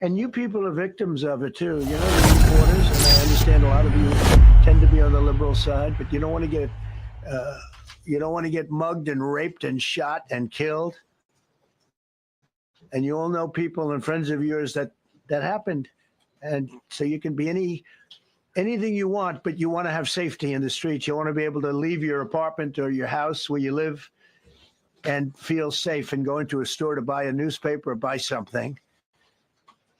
And you people are victims of it too. You know, the reporters, and I understand a lot of you tend to be on the liberal side, but uh, you don't want to get mugged and raped and shot and killed. And you all know people and friends of yours that happened. And so you can be anything you want, but you want to have safety in the streets. You want to be able to leave your apartment or your house where you live and feel safe and go into a store to buy a newspaper or buy something.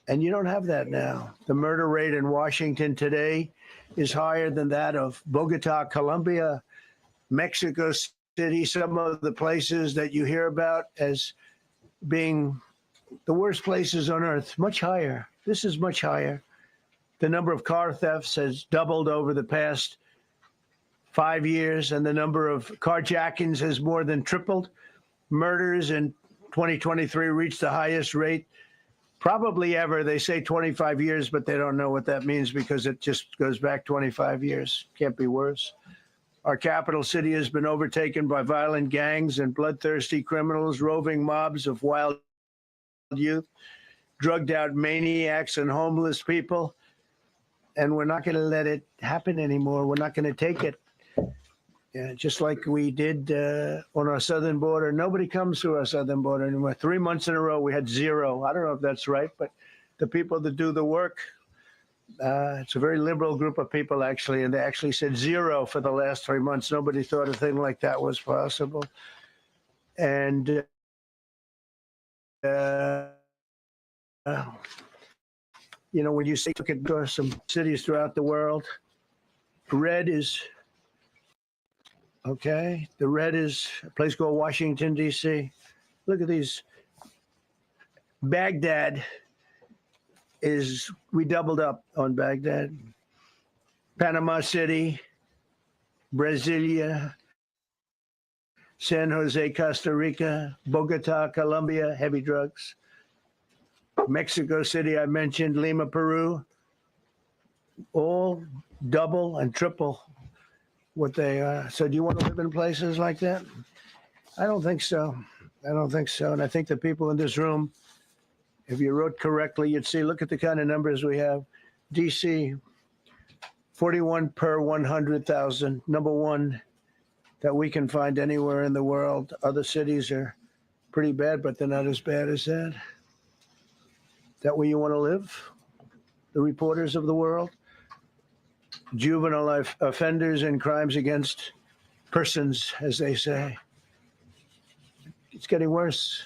And you don't have that now. The murder rate in Washington today is higher than that of Bogota, Colombia, Mexico City, some of the places that you hear about as being the worst places on earth, much higher. This is much higher. The number of car thefts has doubled over the past 5 years, and the number of carjackings has more than tripled. Murders in 2023 reached the highest rate probably ever. They say 25 years, but they don't know what that means because it just goes back 25 years. Can't be worse. Our capital city has been overtaken by violent gangs and bloodthirsty criminals, roving mobs of wild youth, drugged out maniacs and homeless people. And we're not going to let it happen anymore. We're not going to take it. Just like we did on our southern border. Nobody comes through our southern border anymore. 3 months in a row, we had zero. I don't know if that's right, but the people that do the work, it's a very liberal group of people, actually, and they actually said zero for the last 3 months. Nobody thought a thing like that was possible. And you know, when you see, look at some cities throughout the world, red is, okay, the red is a place called Washington, D.C. Look at these. Baghdad we doubled up on Baghdad. Panama City, Brasilia, San Jose, Costa Rica, Bogota, Colombia, heavy drugs. Mexico City, I mentioned, Lima, Peru, all double and triple what they are. So do you want to live in places like that? I don't think so. I don't think so. And I think the people in this room, if you wrote correctly, you'd see, look at the kind of numbers we have. DC, 41 per 100,000, number one that we can find anywhere in the world. Other cities are pretty bad, but they're not as bad as that. That where you want to live? The reporters of the world? Juvenile offenders and crimes against persons, as they say. It's getting worse.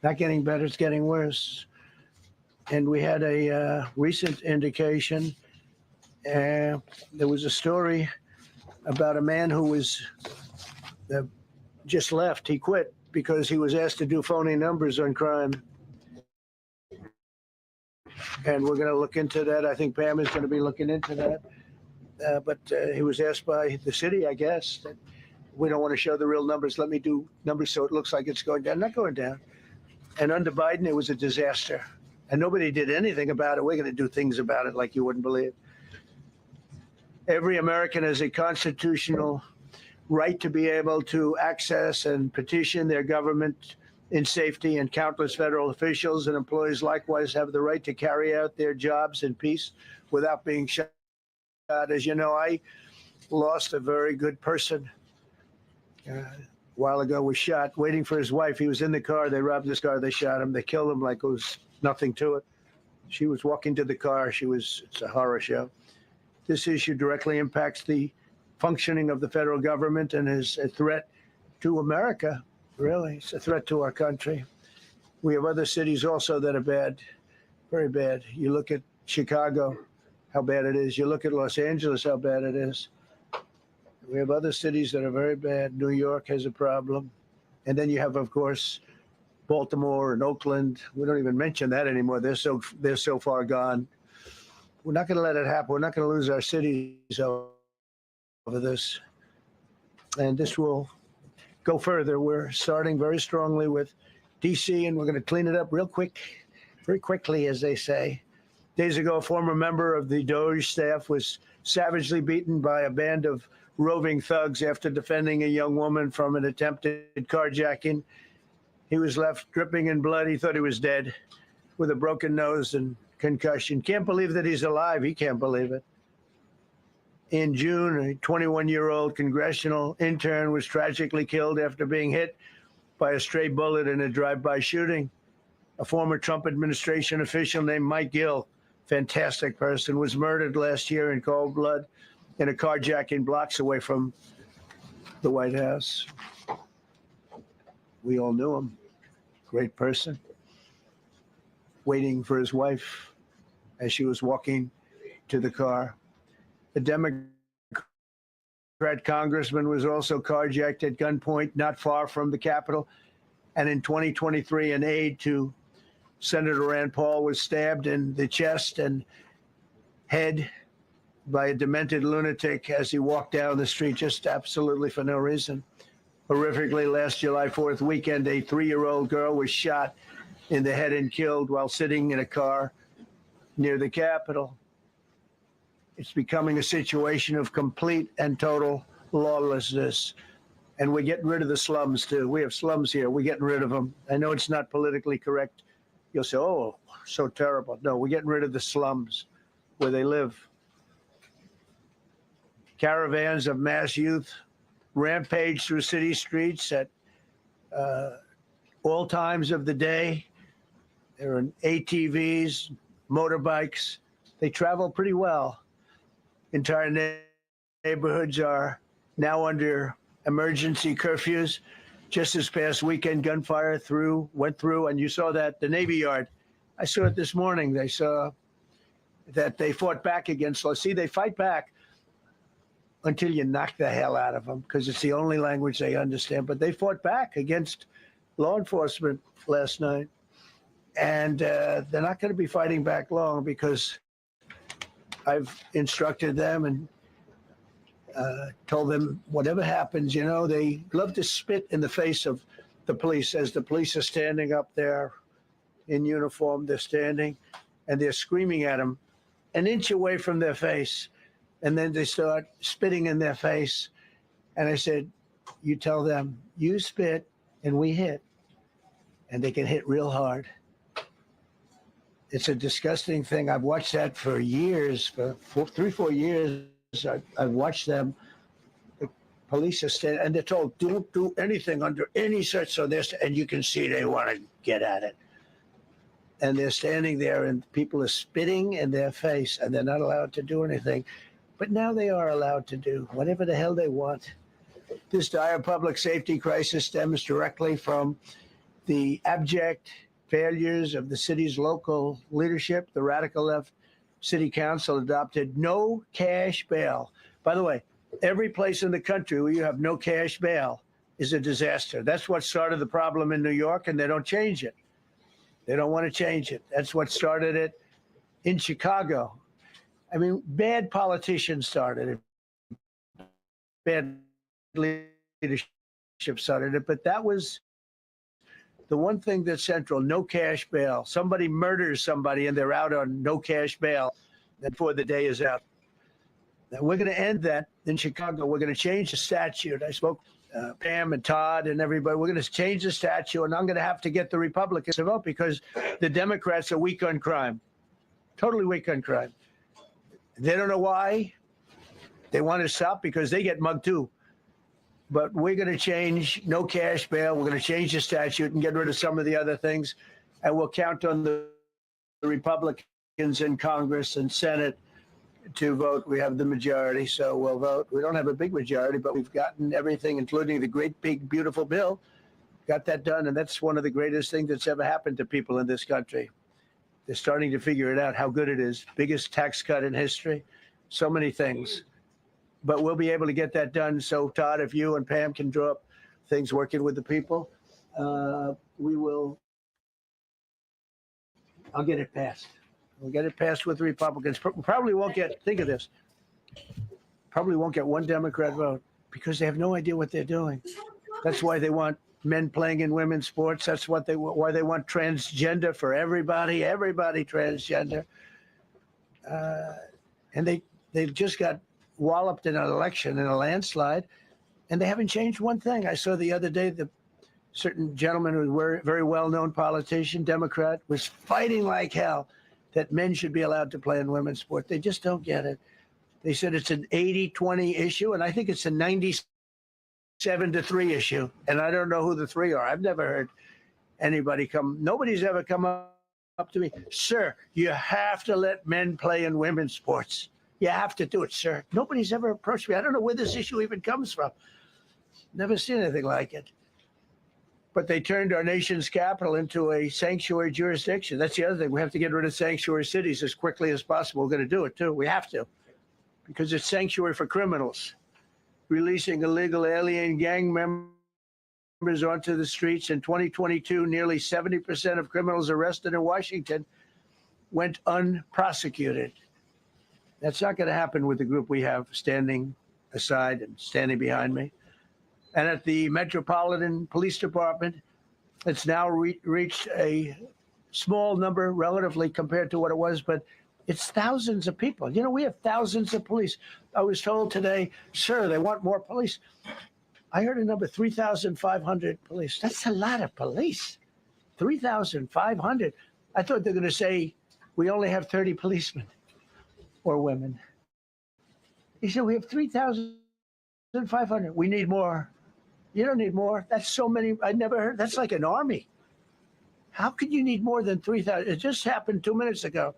Not getting better, it's getting worse. And we had a recent indication. There was a story about a man who was just left. He quit because he was asked to do phony numbers on crime. And we're going to look into that. I think Pam is going to be looking into that. But he was asked by the city, I guess, that we don't want to show the real numbers. Let me do numbers so it looks like it's going down. Not going down. And under Biden, it was a disaster. And nobody did anything about it. We're going to do things about it like you wouldn't believe. Every American has a constitutional right to be able to access and petition their government in safety, and countless federal officials and employees likewise have the right to carry out their jobs in peace without being shot. As you know, I lost a very good person a while ago, was shot waiting for his wife. He was in the car. They robbed his car. They shot him. They killed him like it was nothing to it. She was walking to the car. It's a horror show. This issue directly impacts the functioning of the federal government and is a threat to America. Really, it's a threat to our country. We have other cities also that are bad, very bad. You look at Chicago, how bad it is. You look at Los Angeles, how bad it is. We have other cities that are very bad. New York has a problem. And then you have, of course, Baltimore and Oakland. We don't even mention that anymore. They're so far gone. We're not going to let it happen. We're not going to lose our cities over this. And this will go further. We're starting very strongly with D.C., and we're going to clean it up real quick, very quickly, as they say. Days ago, a former member of the DOJ staff was savagely beaten by a band of roving thugs after defending a young woman from an attempted carjacking. He was left dripping in blood. He thought he was dead. with a broken nose and concussion. Can't believe that he's alive. He can't believe it. In June, a 21-year-old congressional intern was tragically killed after being hit by a stray bullet in a drive-by shooting. A former Trump administration official named Mike Gill, fantastic person, was murdered last year in cold blood in a carjacking blocks away from the White House. We all knew him. Great person. Waiting for his wife as she was walking to the car. The Democrat congressman was also carjacked at gunpoint not far from the Capitol. And in 2023, an aide to Senator Rand Paul was stabbed in the chest and head by a demented lunatic as he walked down the street, just absolutely for no reason. Horrifically, last July 4th weekend, a 3-year-old girl was shot in the head and killed while sitting in a car near the Capitol. It's becoming a situation of complete and total lawlessness. And we're getting rid of the slums, too. We have slums here. We're getting rid of them. I know it's not politically correct. You'll say, oh, so terrible. No, we're getting rid of the slums where they live. Caravans of mass youth rampage through city streets at all times of the day. There are ATVs, motorbikes. They travel pretty well. Entire neighborhoods are now under emergency curfews. Just this past weekend, gunfire went through, and you saw that, the Navy Yard. I saw it this morning. They saw that they fought back against law. See, they fight back until you knock the hell out of them, because it's the only language they understand. But they fought back against law enforcement last night. And they're not going to be fighting back long, because I've instructed them and told them whatever happens, you know, they love to spit in the face of the police as the police are standing up there in uniform. They're standing and they're screaming at them an inch away from their face. And then they start spitting in their face. And I said, you tell them, you spit and we hit. And they can hit real hard. It's a disgusting thing. I've watched that for years, for 3-4 years. I've watched them. The police are standing, and they're told, don't do anything under any such, so this, and you can see they want to get at it. And they're standing there, and people are spitting in their face, and they're not allowed to do anything. But now they are allowed to do whatever the hell they want. This dire public safety crisis stems directly from the abject failures of the city's local leadership. The radical left city council adopted no cash bail. By the way, every place in the country where you have no cash bail is a disaster. That's what started the problem in New York, and they don't change it. They don't want to change it. That's what started it in Chicago. I mean, bad politicians started it. Bad leadership started it, but that was the one thing that's central: no cash bail. Somebody murders somebody and they're out on no cash bail before the day is out. Now, we're going to end that in Chicago. We're going to change the statute. I spoke Pam and Todd and everybody. We're going to change the statute, and I'm going to have to get the Republicans to vote, because the Democrats are weak on crime, totally weak on crime. They don't know why. They want to stop because they get mugged too. But we're going to change no cash bail. We're going to change the statute and get rid of some of the other things. And we'll count on the Republicans in Congress and Senate to vote. We have the majority, so we'll vote. We don't have a big majority, but we've gotten everything, including the great, big, beautiful bill. Got that done, and that's one of the greatest things that's ever happened to people in this country. They're starting to figure it out, how good it is. Biggest tax cut in history. So many things. But we'll be able to get that done. So, Todd, if you and Pam can draw up things working with the people, we will. I'll get it passed. We'll get it passed with the Republicans. Probably won't get, think of this, probably won't get one Democrat vote, because they have no idea what they're doing. That's why they want men playing in women's sports. That's why they want transgender for everybody transgender. And they just got walloped in an election, in a landslide, and they haven't changed one thing. I saw the other day the certain gentleman who was a very well-known politician, Democrat, was fighting like hell that men should be allowed to play in women's sport. They just don't get it. They said it's an 80-20 issue, and I think it's a 97-3 issue. And I don't know who the three are. I've never heard anybody nobody's ever come up to me, sir, you have to let men play in women's sports. You have to do it, sir. Nobody's ever approached me. I don't know where this issue even comes from. Never seen anything like it. But they turned our nation's capital into a sanctuary jurisdiction. That's the other thing. We have to get rid of sanctuary cities as quickly as possible. We're going to do it, too. We have to, because it's sanctuary for criminals. Releasing illegal alien gang members onto the streets. In 2022, nearly 70% of criminals arrested in Washington went unprosecuted. That's not going to happen with the group we have standing aside and standing behind me. And at the Metropolitan Police Department, it's now reached a small number relatively compared to what it was, but it's thousands of people. You know, we have thousands of police. I was told today, sir, they want more police. I heard a number, 3,500 police. That's a lot of police. 3,500. I thought they were going to say we only have 30 policemen or women. He said, we have 3,500. We need more. You don't need more. That's so many. I never heard. That's like an army. How could you need more than 3,000? It just happened 2 minutes ago.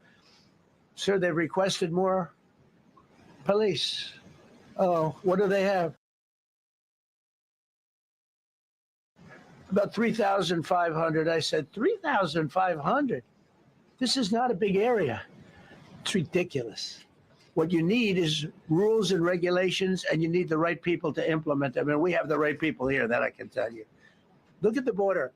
Sir, they've requested more police. Oh, what do they have? About 3,500. I said, 3,500? This is not a big area. It's ridiculous. What you need is rules and regulations, and you need the right people to implement them. And we have the right people here, that I can tell you. Look at the border.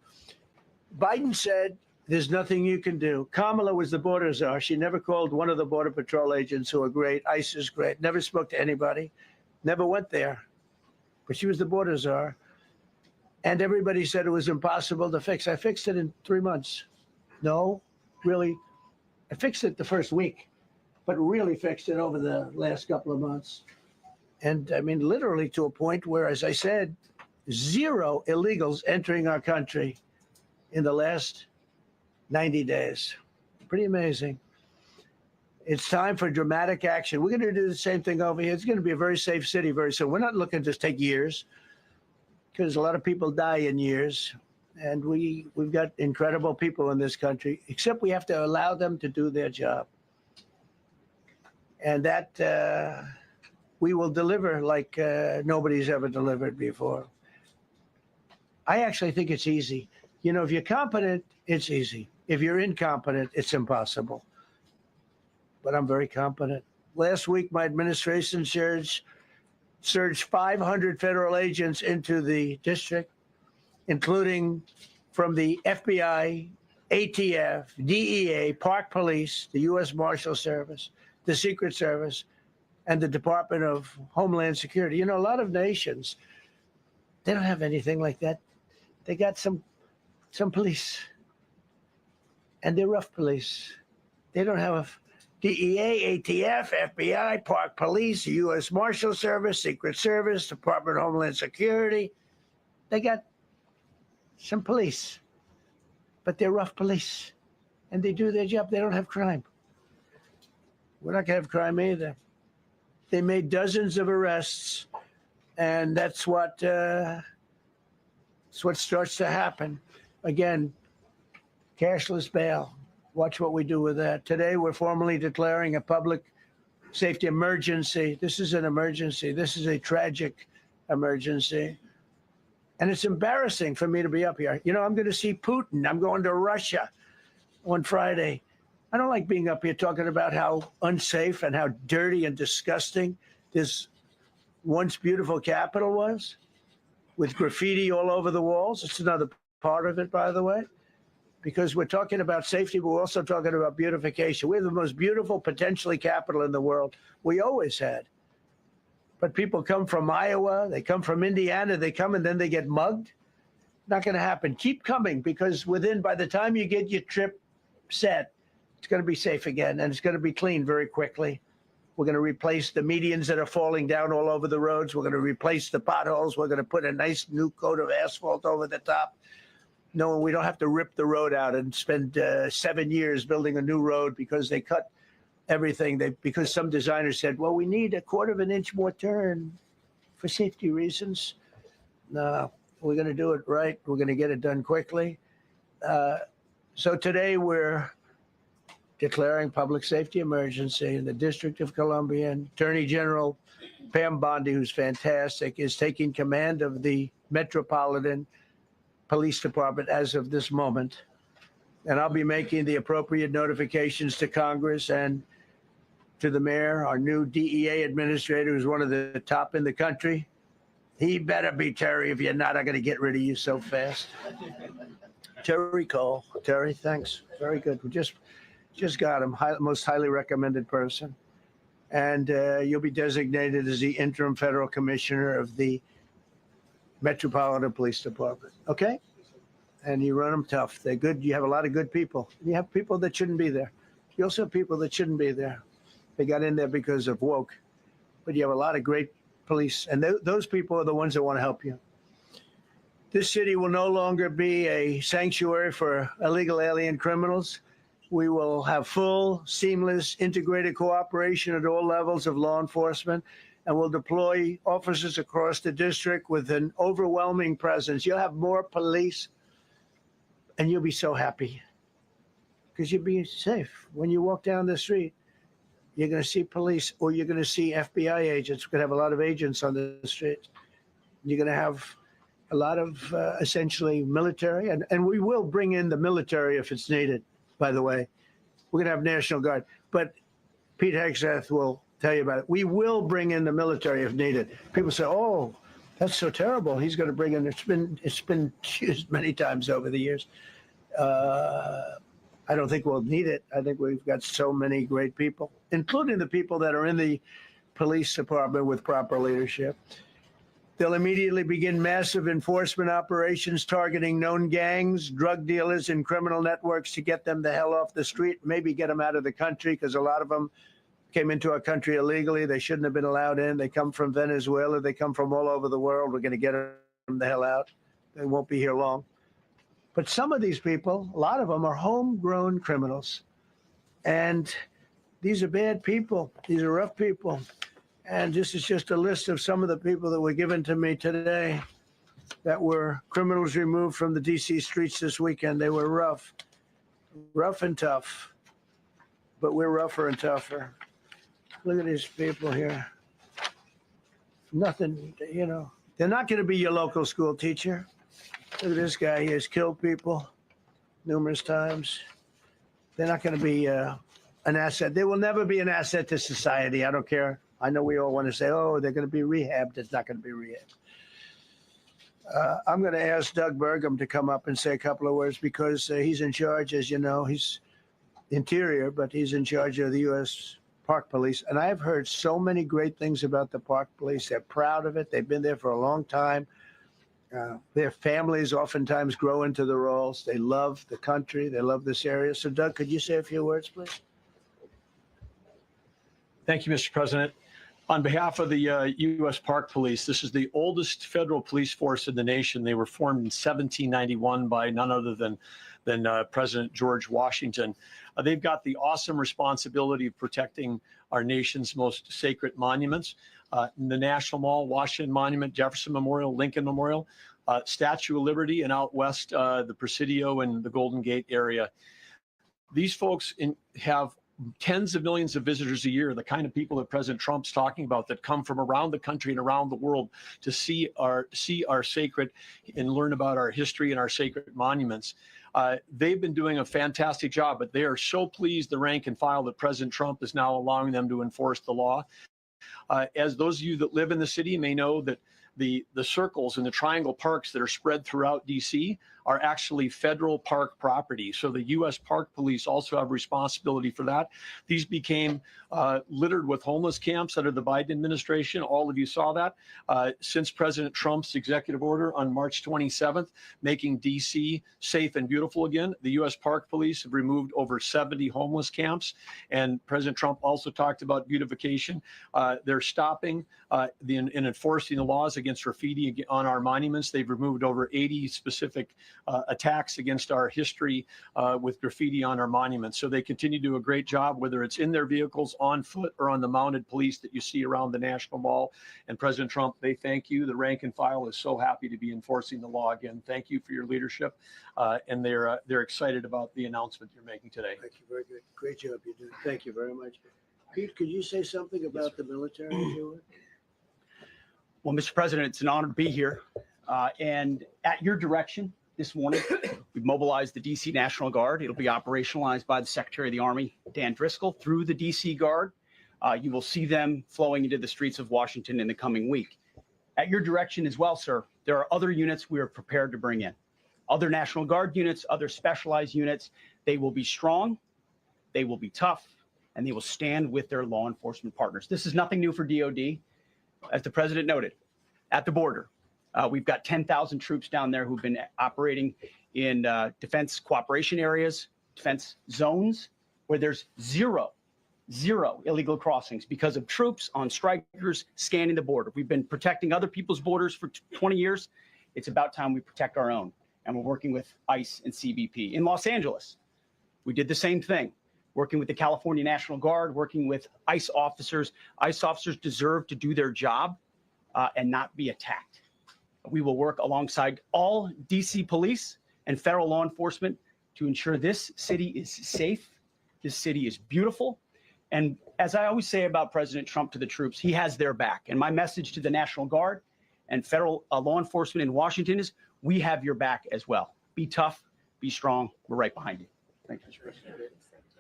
Biden said there's nothing you can do. Kamala was the border czar. She never called one of the Border Patrol agents who are great. ICE is great. Never spoke to anybody. Never went there. But she was the border czar. And everybody said it was impossible to fix. I fixed it in 3 months. No, really. I fixed it the first week, but really fixed it over the last couple of months. And I mean, literally to a point where, as I said, 0 illegals entering our country in the last 90 days. Pretty amazing. It's time for dramatic action. We're going to do the same thing over here. It's going to be a very safe city very soon. We're not looking to take years, because a lot of people die in years. And we've got incredible people in this country, except we have to allow them to do their job. And that we will deliver like nobody's ever delivered before. I actually think it's easy. You know, if you're competent, it's easy. If you're incompetent, it's impossible. But I'm very competent. Last week, my administration surged 500 federal agents into the district, including from the FBI, ATF, DEA, Park Police, the U.S. Marshal Service, the Secret Service, and the Department of Homeland Security. You know, a lot of nations, they don't have anything like that. They got some police, and they're rough police. They don't have DEA, ATF, FBI, Park Police, the U.S. Marshal Service, Secret Service, Department of Homeland Security. They got some police, but they're rough police, and they do their job. They don't have crime. We're not going to have crime either. They made dozens of arrests, and that's what starts to happen. Again, cashless bail. Watch what we do with that. Today, we're formally declaring a public safety emergency. This is an emergency. This is a tragic emergency. And it's embarrassing for me to be up here. You know, I'm going to see Putin. I'm going to Russia on Friday. I don't like being up here talking about how unsafe and how dirty and disgusting this once beautiful capital was, with graffiti all over the walls. It's another part of it, by the way, because we're talking about safety, but we're also talking about beautification. We have the most beautiful, potentially, capital in the world. We always had. But people come from Iowa, they come from Indiana, they come and then they get mugged. Not going to happen. Keep coming, because by the time you get your trip set, it's going to be safe again, and it's going to be clean very quickly. We're going to replace the medians that are falling down all over the roads. We're going to replace the potholes. We're going to put a nice new coat of asphalt over the top. No, we don't have to rip the road out and spend 7 years building a new road because they cut everything. Because some designers said, well, we need a 1/4 inch more turn for safety reasons. No, we're going to do it right. We're going to get it done quickly. So today we're declaring public safety emergency in the District of Columbia. And Attorney General Pam Bondi, who's fantastic, is taking command of the Metropolitan Police Department as of this moment. And I'll be making the appropriate notifications to Congress and to the mayor, our new DEA administrator, who's one of the top in the country. He better be Terry. If you're not, I'm going to get rid of you so fast. Terry Cole. Terry, thanks. Very good. We just got him. Most highly recommended person. And you'll be designated as the interim federal commissioner of the Metropolitan Police Department. Okay? And you run them tough. They're good. You have a lot of good people. You have people that shouldn't be there. You also have people that shouldn't be there. They got in there because of woke. But you have a lot of great police. And those people are the ones that want to help you. This city will no longer be a sanctuary for illegal alien criminals. We will have full, seamless, integrated cooperation at all levels of law enforcement, and we'll deploy officers across the district with an overwhelming presence. You'll have more police, and you'll be so happy because you'll be safe. When you walk down the street, you're going to see police, or you're going to see FBI agents. We're going to have a lot of agents on the streets. You're going to have a lot of essentially military, and we will bring in the military if it's needed. By the way, we're going to have National Guard, but Pete Hegseth will tell you about it. We will bring in the military if needed. People say, "Oh, that's so terrible." He's going to bring in. It's been used many times over the years. I don't think we'll need it. I think we've got so many great people, including the people that are in the police department with proper leadership. They'll immediately begin massive enforcement operations targeting known gangs, drug dealers, and criminal networks to get them the hell off the street, maybe get them out of the country, because a lot of them came into our country illegally. They shouldn't have been allowed in. They come from Venezuela. They come from all over the world. We're going to get them the hell out. They won't be here long. But some of these people, a lot of them are homegrown criminals. And these are bad people. These are rough people. And this is just a list of some of the people that were given to me today that were criminals removed from the D.C. streets this weekend. They were rough and tough, but we're rougher and tougher. Look at these people here. Nothing, you know. They're not going to be your local school teacher. Look at this guy. He has killed people numerous times. They're not going to be an asset. They will never be an asset to society. I don't care. I know we all want to say, oh, they're going to be rehabbed. It's not going to be rehabbed. I'm going to ask Doug Burgum to come up and say a couple of words because he's in charge, as you know. He's Interior, but he's in charge of the U.S. Park Police. And I've heard so many great things about the Park Police. They're proud of it. They've been there for a long time. Their families oftentimes grow into the roles. They love the country. They love this area. So, Doug, could you say a few words, please? Thank you, Mr. President. On behalf of the U.S. Park Police, this is the oldest federal police force in the nation. They were formed in 1791 by none other than President George Washington. They've got the awesome responsibility of protecting our nation's most sacred monuments. The National Mall, Washington Monument, Jefferson Memorial, Lincoln Memorial, Statue of Liberty, and out west, the Presidio and the Golden Gate area. These folks have tens of millions of visitors a year, the kind of people that President Trump's talking about that come from around the country and around the world to see our sacred and learn about our history and our sacred monuments. They've been doing a fantastic job, but they are so pleased, the rank and file, that President Trump is now allowing them to enforce the law. As those of you that live in the city may know that the circles and the triangle parks that are spread throughout DC are actually federal park property. So the U.S. Park Police also have responsibility for that. These became littered with homeless camps under the Biden administration. All of you saw that. Since President Trump's executive order on March 27th, making DC safe and beautiful again, the U.S. Park Police have removed over 70 homeless camps. And President Trump also talked about beautification. They're stopping and enforcing the laws against graffiti on our monuments. They've removed over 80 specific attacks against our history with graffiti on our monuments. So they continue to do a great job, whether it's in their vehicles, on foot, or on the mounted police that you see around the National Mall. And President Trump, they thank you. The rank and file is so happy to be enforcing the law again. Thank you for your leadership. And they're excited about the announcement you're making today. Thank you. Very good. Great job you're doing. Thank you very much. Pete, could you say something about the military? Well, Mr. President, it's an honor to be here. And at your direction this morning, we've mobilized the DC National Guard. It'll be operationalized by the Secretary of the Army, Dan Driscoll, through the DC Guard. You will see them flowing into the streets of Washington in the coming week. At your direction as well, sir, there are other units we are prepared to bring in. Other National Guard units, other specialized units. They will be strong, they will be tough, and they will stand with their law enforcement partners. This is nothing new for DOD. As the president noted, at the border, we've got 10,000 troops down there who've been operating in defense cooperation areas, defense zones, where there's zero illegal crossings because of troops on strikers scanning the border. We've been protecting other people's borders for 20 years. It's about time we protect our own. And we're working with ICE and CBP. In Los Angeles, we did the same thing, working with the California National Guard, working with ICE officers. ICE officers deserve to do their job and not be attacked. We will work alongside all DC police and federal law enforcement to ensure this city is safe, this city is beautiful. And as I always say about President Trump to the troops, he has their back. And my message to the National Guard and federal law enforcement in Washington is, we have your back as well. Be tough, be strong. We're right behind you. Thank you, Mr. President.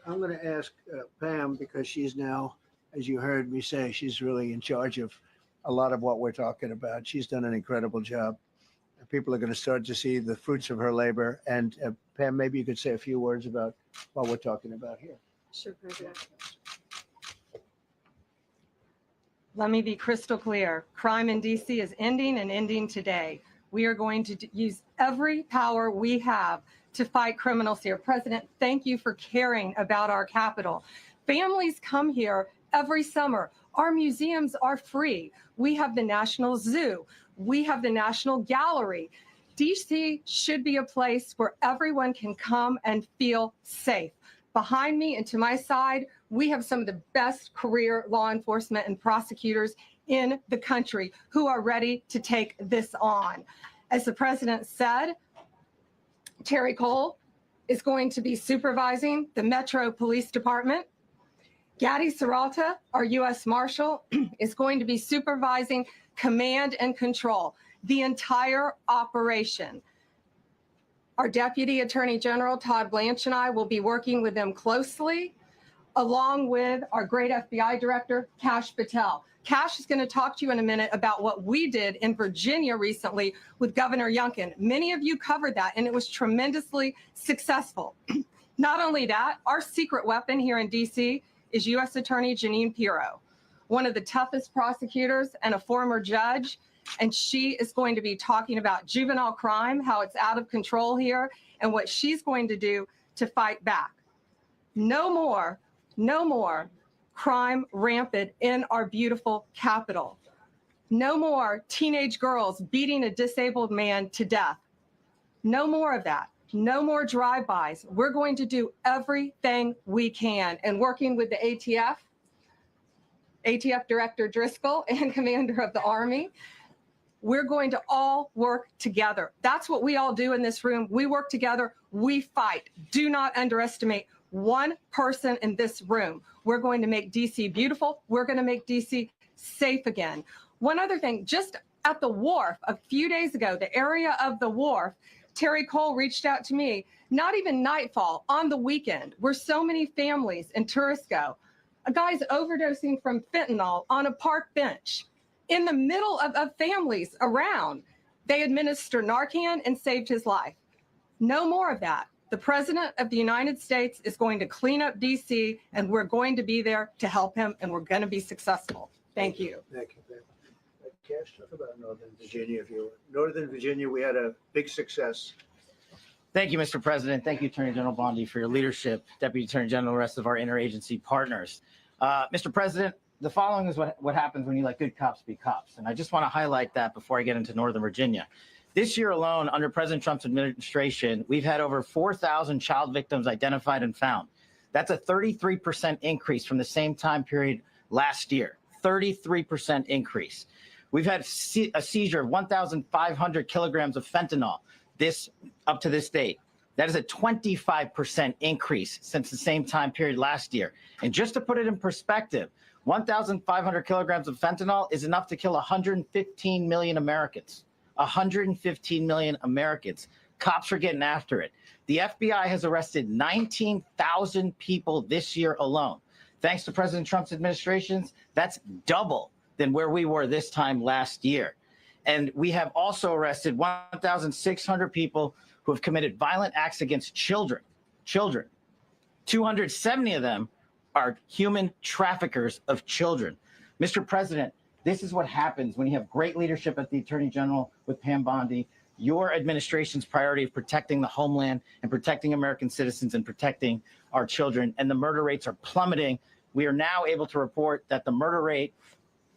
I'm going to ask Pam, because she's now, as you heard me say, she's really in charge of a lot of what we're talking about. She's done an incredible job. People are going to start to see the fruits of her labor. And Pam, maybe you could say a few words about what we're talking about here. Sure, President. Let me be crystal clear. Crime in DC is ending and ending today. We are going to use every power we have to fight criminals here. President, thank you for caring about our capital. Families come here every summer. Our museums are free. We have the National Zoo. We have the National Gallery. DC should be a place where everyone can come and feel safe. Behind me and to my side, we have some of the best career law enforcement and prosecutors in the country who are ready to take this on. As the president said, Terry Cole is going to be supervising the Metro Police Department. Gadi Serralta, our U.S. Marshal, is going to be supervising command and control, the entire operation. Our Deputy Attorney General, Todd Blanche, and I will be working with them closely, along with our great FBI Director, Kash Patel. Kash is going to talk to you in a minute about what we did in Virginia recently with Governor Youngkin. Many of you covered that, and it was tremendously successful. Not only that, our secret weapon here in D.C. is U.S. Attorney Jeanine Pirro, one of the toughest prosecutors and a former judge. And she is going to be talking about juvenile crime, how it's out of control here, and what she's going to do to fight back. No more crime rampant in our beautiful capital. No more teenage girls beating a disabled man to death. No more of that. No more drive-bys. We're going to do everything we can. And working with the ATF Director Driscoll and Commander of the Army, we're going to all work together. That's what we all do in this room. We work together. We fight. Do not underestimate one person in this room. We're going to make DC beautiful. We're going to make DC safe again. One other thing, just at the wharf a few days ago, the area of the wharf, Terry Cole reached out to me, not even nightfall, on the weekend, where so many families and tourists go. A guy's overdosing from fentanyl on a park bench. in the middle of families around. They administer Narcan and saved his life. No more of that. The President of the United States is going to clean up DC, and we're going to be there to help him, and we're going to be successful. Thank you. Thank you, Pam. Cash, talk about Northern Virginia, if you would. Northern Virginia, we had a big success. Thank you, Mr. President. Thank you, Attorney General Bondi, for your leadership, Deputy Attorney General, the rest of our interagency partners. Mr. President, the following is what happens when you let good cops be cops. And I just want to highlight that before I get into Northern Virginia. This year alone, under President Trump's administration, we've had over 4,000 child victims identified and found. That's a 33% increase from the same time period last year. 33% increase. We've had a seizure of 1,500 kilograms of fentanyl up to this date. That is a 25% increase since the same time period last year. And just to put it in perspective, 1,500 kilograms of fentanyl is enough to kill 115 million Americans. 115 million Americans. Cops are getting after it. The FBI has arrested 19,000 people this year alone. Thanks to President Trump's administrations, that's double than where we were this time last year. And we have also arrested 1,600 people who have committed violent acts against children. 270 of them are human traffickers of children. Mr. President, this is what happens when you have great leadership at the Attorney General with Pam Bondi. Your administration's priority of protecting the homeland and protecting American citizens and protecting our children, and the murder rates are plummeting. We are now able to report that the murder rate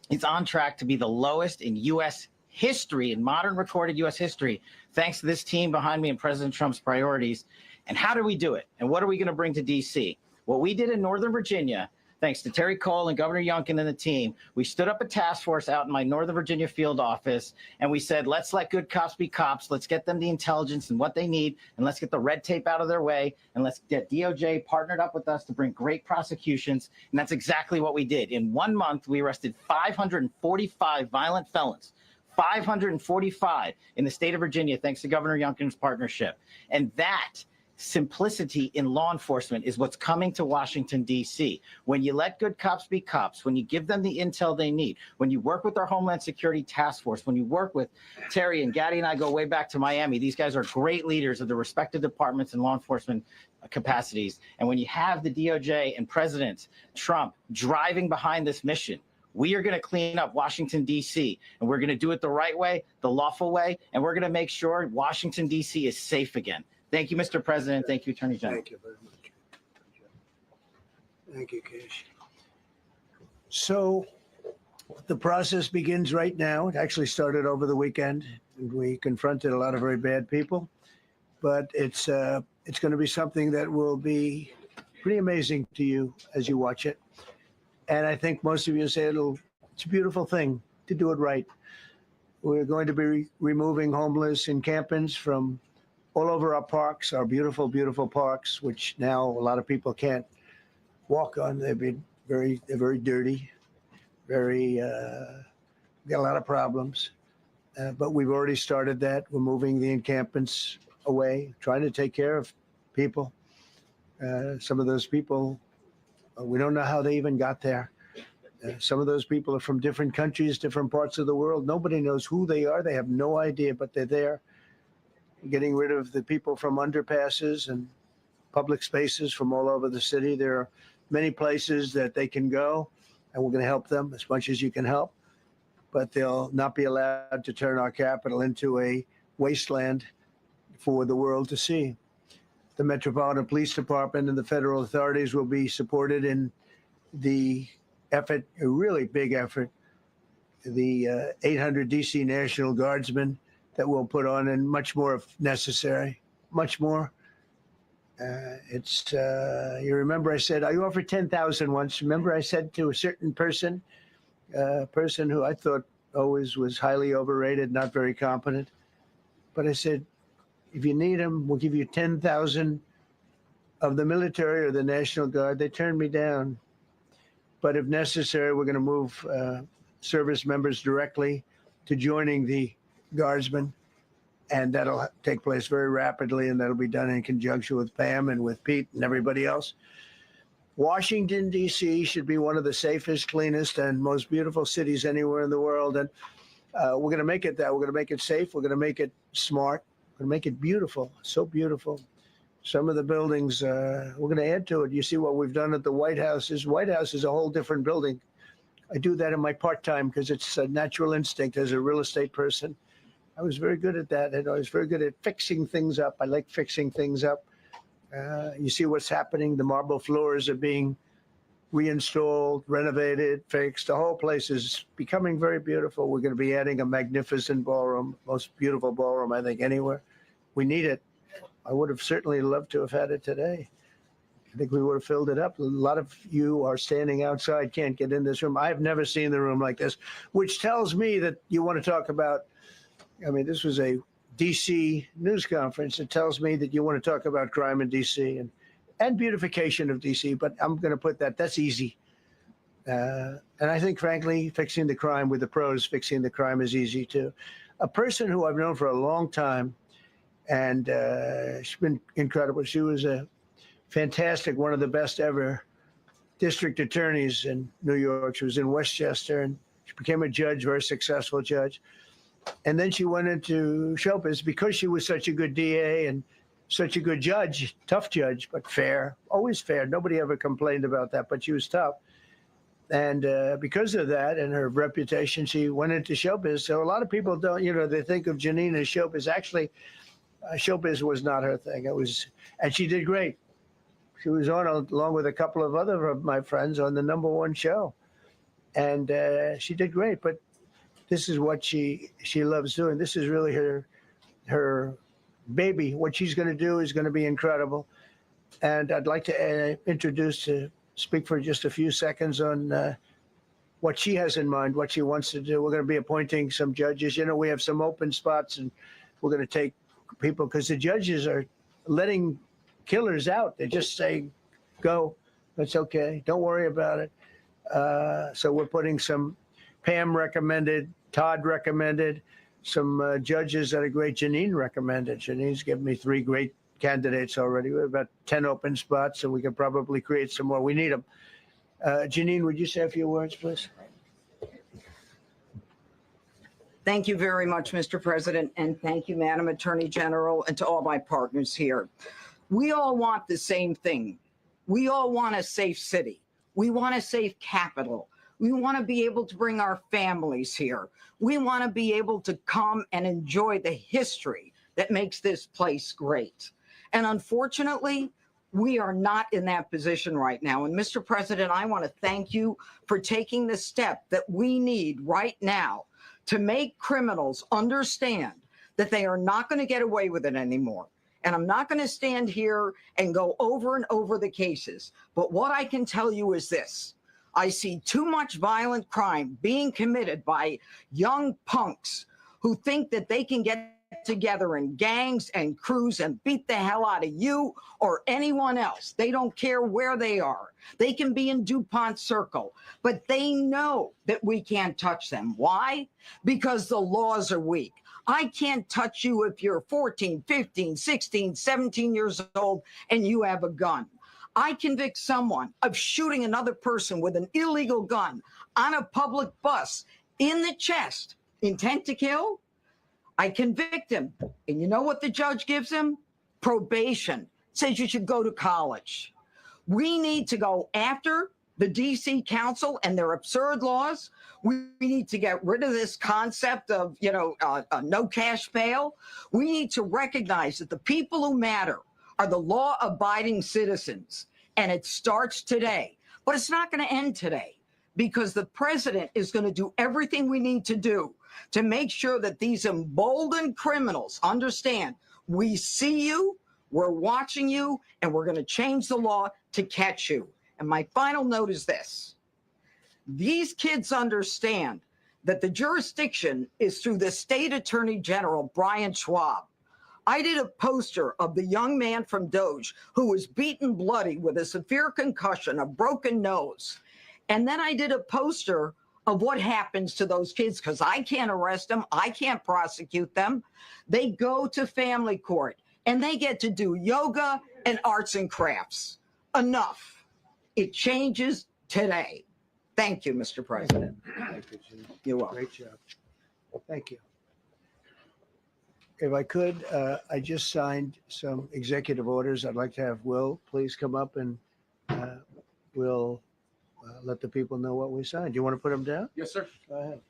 is on track to be the lowest in U.S. history, in modern recorded U.S. history, thanks to this team behind me and President Trump's priorities. And how do we do it? And what are we going to bring to D.C.? What we did in Northern Virginia, thanks to Terry Cole and Governor Youngkin and the team, we stood up a task force out in my Northern Virginia field office, and we said, let's let good cops be cops. Let's get them the intelligence and what they need, and let's get the red tape out of their way, and let's get DOJ partnered up with us to bring great prosecutions. And that's exactly what we did. In 1 month, we arrested 545 violent felons. 545 in the state of Virginia, thanks to Governor Youngkin's partnership. And that simplicity in law enforcement is what's coming to Washington, D.C. When you let good cops be cops, when you give them the intel they need, when you work with our Homeland Security Task Force, when you work with Terry and Gaddy and I go way back to Miami, these guys are great leaders of the respective departments and law enforcement capacities. And when you have the DOJ and President Trump driving behind this mission, we are going to clean up Washington, D.C., and we're going to do it the right way, the lawful way, and we're going to make sure Washington, D.C. is safe again. Thank you, Mr. President. Thank you, Attorney General. Thank you very much. Thank you, Cash. So the process begins right now. It actually started over the weekend. We confronted a lot of very bad people, but it's going to be something that will be pretty amazing to you as you watch it. And I think most of you say it's a beautiful thing to do it right. We're going to be removing homeless encampments from all over our parks, our beautiful, beautiful parks, which now a lot of people can't walk on. They're very dirty, got a lot of problems. But we've already started that. We're moving the encampments away, trying to take care of people. Some of those people, we don't know how they even got there. Some of those people are from different countries, different parts of the world. Nobody knows who they are. They have no idea, but they're there. Getting rid of the people from underpasses and public spaces from all over the city. There are many places that they can go, and we're going to help them as much as you can help. But they'll not be allowed to turn our capital into a wasteland for the world to see. The Metropolitan Police Department and the federal authorities will be supported in the effort, a really big effort, the 800 DC National Guardsmen that we'll put on, and much more if necessary, much more. You remember I said, I offered 10,000 once. Remember I said to a certain person, who I thought always was highly overrated, not very competent. But I said, if you need them, we'll give you 10,000 of the military or the National Guard. They turned me down. But if necessary, we're going to move service members directly to joining the Guardsmen. And that'll take place very rapidly, and that'll be done in conjunction with Pam and with Pete and everybody else. Washington, D.C. should be one of the safest, cleanest, and most beautiful cities anywhere in the world. And we're going to make it that. We're going to make it safe. We're going to make it smart. We're going to make it beautiful. So beautiful. Some of the buildings, we're going to add to it. You see what we've done at the White House. White House is a whole different building. I do that in my part-time because it's a natural instinct as a real estate person. I was very good at that, and I was very good at fixing things up. I like fixing things up. You see what's happening. The marble floors are being reinstalled, renovated, fixed. The whole place is becoming very beautiful. We're going to be adding a magnificent ballroom, most beautiful ballroom, I think, anywhere. We need it. I would have certainly loved to have had it today. I think we would have filled it up. A lot of you are standing outside, can't get in this room. I've never seen the room like this, which tells me that you want to talk about, I mean, this was a DC news conference. It tells me that you want to talk about crime in DC and beautification of DC, but I'm going to put that's easy. And I think, frankly, fixing the crime with the pros, fixing the crime is easy too. A person who I've known for a long time, and she's been incredible. She was a fantastic, one of the best ever district attorneys in New York. She was in Westchester, and she became a judge, very successful judge. And then she went into showbiz because she was such a good DA and such a good judge, tough judge, but fair, always fair. Nobody ever complained about that, but she was tough. And because of that and her reputation, she went into showbiz. So a lot of people don't, they think of Jeanine as showbiz. Actually, showbiz was not her thing. And she did great. She was on, along with a couple of other of my friends, on the #1 show. And she did great, but this is what she loves doing. This is really her baby. What she's going to do is going to be incredible. And I'd like to speak for just a few seconds on what she has in mind, what she wants to do. We're going to be appointing some judges. We have some open spots, and we're going to take people because the judges are letting killers out. They just say, go, that's okay. Don't worry about it. So we're putting some Pam recommended, Todd recommended, some judges that are great. Jeanine recommended. Jeanine's given me 3 great candidates already. We have about 10 open spots, and we can probably create some more. We need them. Jeanine, would you say a few words, please? Thank you very much, Mr. President, and thank you, Madam Attorney General, and to all my partners here. We all want the same thing. We all want a safe city. We want a safe capital. We want to be able to bring our families here. We want to be able to come and enjoy the history that makes this place great. And unfortunately, we are not in that position right now. And Mr. President, I want to thank you for taking the step that we need right now to make criminals understand that they are not going to get away with it anymore. And I'm not going to stand here and go over and over the cases. But what I can tell you is this. I see too much violent crime being committed by young punks who think that they can get together in gangs and crews and beat the hell out of you or anyone else. They don't care where they are. They can be in DuPont Circle, but they know that we can't touch them. Why? Because the laws are weak. I can't touch you if you're 14, 15, 16, 17 years old and you have a gun. I convict someone of shooting another person with an illegal gun on a public bus in the chest, intent to kill. I convict him. And you know what the judge gives him? Probation. Says you should go to college. We need to go after the DC Council and their absurd laws. We need to get rid of this concept of, no cash bail. We need to recognize that the people who matter are the law-abiding citizens. And it starts today. But it's not going to end today because the president is going to do everything we need to do to make sure that these emboldened criminals understand we see you, we're watching you, and we're going to change the law to catch you. And my final note is this. These kids understand that the jurisdiction is through the state attorney general, Brian Schwab. I did a poster of the young man from Doge who was beaten bloody with a severe concussion, a broken nose. And then I did a poster of what happens to those kids because I can't arrest them. I can't prosecute them. They go to family court and they get to do yoga and arts and crafts. Enough. It changes today. Thank you, Mr. President. Thank you, Jim. You're welcome. Great job. Thank you. If I could, I just signed some executive orders. I'd like to have Will please come up and we'll let the people know what we signed. Do you want to put them down? Yes, sir. Go ahead.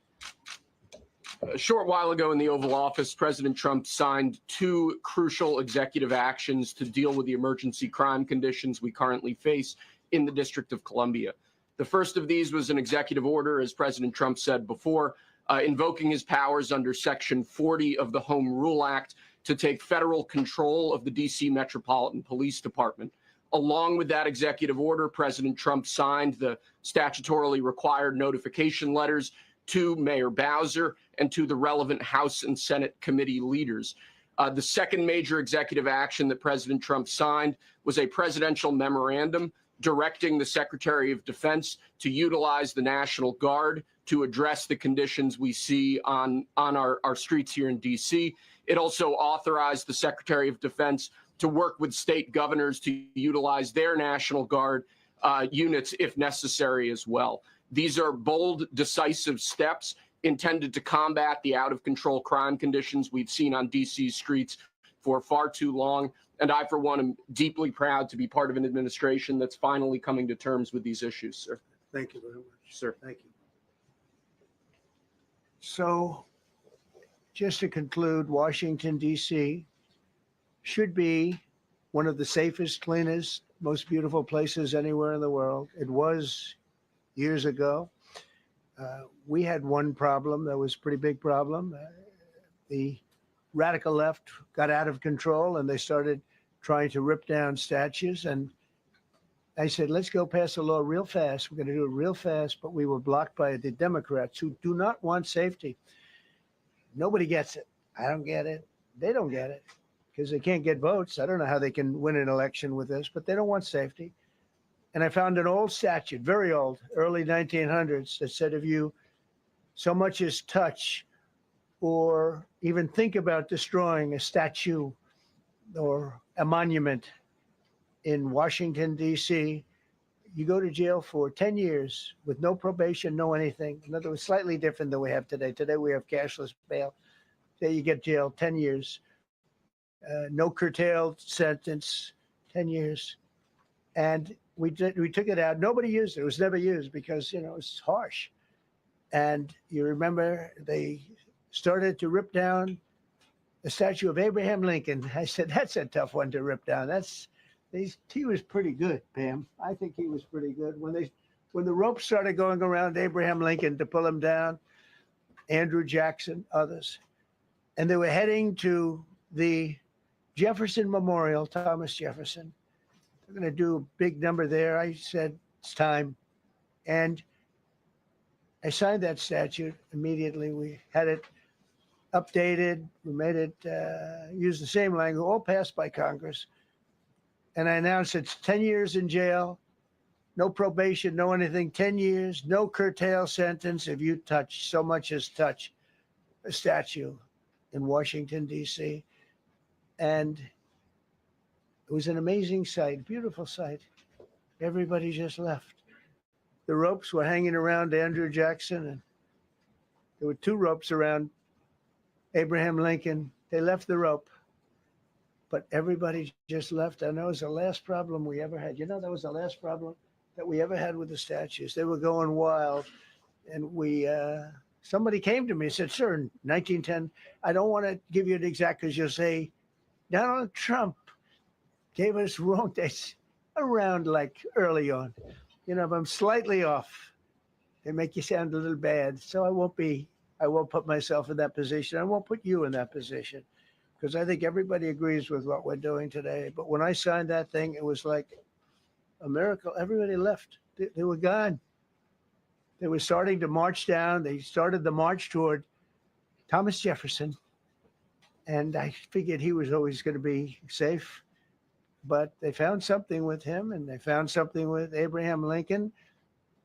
A short while ago in the Oval Office, President Trump signed 2 crucial executive actions to deal with the emergency crime conditions we currently face in the District of Columbia. The first of these was an executive order, as President Trump said before, invoking his powers under Section 40 of the Home Rule Act to take federal control of the D.C. Metropolitan Police Department. Along with that executive order, President Trump signed the statutorily required notification letters to Mayor Bowser and to the relevant House and Senate committee leaders. The second major executive action that President Trump signed was a presidential memorandum directing the Secretary of Defense to utilize the National Guard to address the conditions we see on our streets here in D.C. It also authorized the Secretary of Defense to work with state governors to utilize their National Guard units if necessary as well. These are bold, decisive steps intended to combat the out-of-control crime conditions we've seen on D.C.'s streets for far too long. And I, for one, am deeply proud to be part of an administration that's finally coming to terms with these issues, sir. Thank you very much. Sir. Thank you. So just to conclude, Washington, D.C. should be one of the safest, cleanest, most beautiful places anywhere in the world. It was years ago. We had one problem that was a pretty big problem. The radical left got out of control and they started trying to rip down statues. And I said, let's go pass a law real fast. We're going to do it real fast. But we were blocked by the Democrats who do not want safety. Nobody gets it. I don't get it. They don't get it because they can't get votes. I don't know how they can win an election with this, but they don't want safety. And I found an old statute, very old, early 1900s, that said if you so much as touch or even think about destroying a statue or a monument in Washington, D.C., you go to jail for 10 years with no probation, no anything. In other words, slightly different than we have today. Today we have cashless bail. There you get jailed 10 years. No curtailed sentence, 10 years. And we took it out. Nobody used it. It was never used because, it was harsh. And you remember they started to rip down the statue of Abraham Lincoln. I said, that's a tough one to rip down. He was pretty good, Pam. I think he was pretty good. When the ropes started going around Abraham Lincoln to pull him down, Andrew Jackson, others, and they were heading to the Jefferson Memorial, Thomas Jefferson. They're going to do a big number there. I said, it's time. And I signed that statute immediately. We had it updated. We made it use the same language, all passed by Congress. And I announced it's 10 years in jail, no probation, no anything, 10 years, no curtail sentence if you touch so much as touch a statue in Washington, D.C. And it was an amazing sight, beautiful sight. Everybody just left. The ropes were hanging around Andrew Jackson, and there were 2 ropes around Abraham Lincoln. They left the rope, but everybody just left. And that was the last problem we ever had. That was the last problem that we ever had with the statues. They were going wild. And somebody came to me and said, sir, in 1910, I don't want to give you an exact because you'll say, Donald Trump gave us wrong dates around like early on. If I'm slightly off, they make you sound a little bad. So I won't put myself in that position. I won't put you in that position because I think everybody agrees with what we're doing today. But when I signed that thing, it was like a miracle. Everybody left. They were gone. They were starting to march down. They started the march toward Thomas Jefferson. And I figured he was always going to be safe. But they found something with him, and they found something with Abraham Lincoln.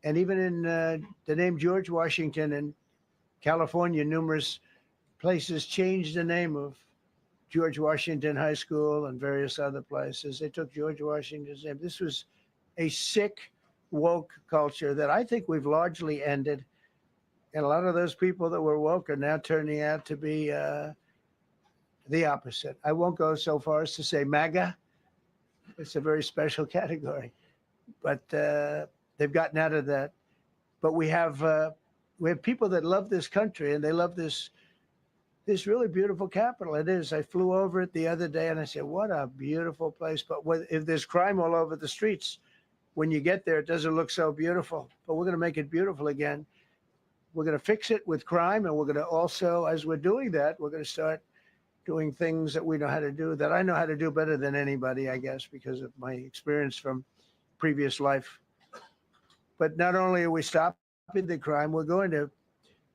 And even in the name George Washington in California, numerous places changed the name of George Washington High School and various other places. They took George Washington's name. This was a sick, woke culture that I think we've largely ended. And a lot of those people that were woke are now turning out to be the opposite. I won't go so far as to say MAGA. It's a very special category, but they've gotten out of that. But we have people that love this country and they love this really beautiful capital. It is. I flew over it the other day and I said, what a beautiful place. But if there's crime all over the streets, when you get there, it doesn't look so beautiful. But we're going to make it beautiful again. We're going to fix it with crime. And we're going to also, as we're doing that, we're going to start doing things that we know how to do, that I know how to do better than anybody, I guess, because of my experience from previous life. But not only are we stopping the crime, we're going to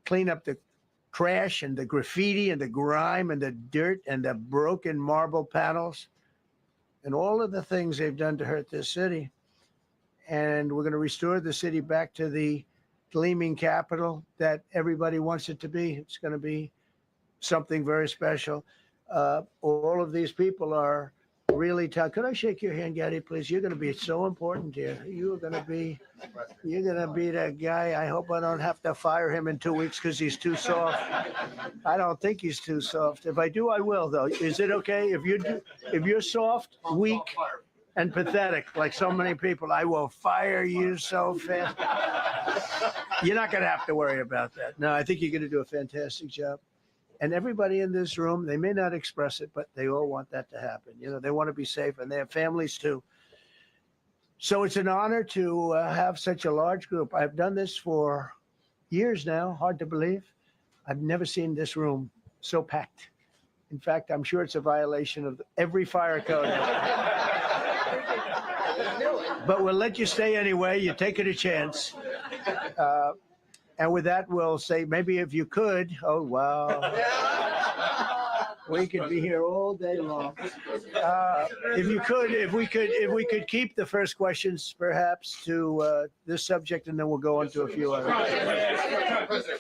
clean up the trash and the graffiti and the grime and the dirt and the broken marble panels and all of the things they've done to hurt this city. And we're going to restore the city back to the gleaming capital that everybody wants it to be. It's going to be something very special. All of these people are really tough. Could I shake your hand, Gaddy, please? You're going to be so important here. You're going to be that guy. I hope I don't have to fire him in 2 weeks because he's too soft. I don't think he's too soft. If I do, I will, though. Is it okay if you're soft, weak, and pathetic, like so many people, I will fire you so fast. You're not going to have to worry about that. No, I think you're going to do a fantastic job. And everybody in this room, they may not express it, but they all want that to happen. You know, they want to be safe, and they have families too. So it's an honor to have such a large group. I've done this for years now, hard to believe. I've never seen this room so packed. In fact, I'm sure it's a violation of every fire code. But we'll let you stay anyway. You're taking a chance. And with that, we'll say, maybe if you could, oh, wow. We could be here all day long. If we could keep the first questions perhaps to this subject, and then we'll go on to a few others.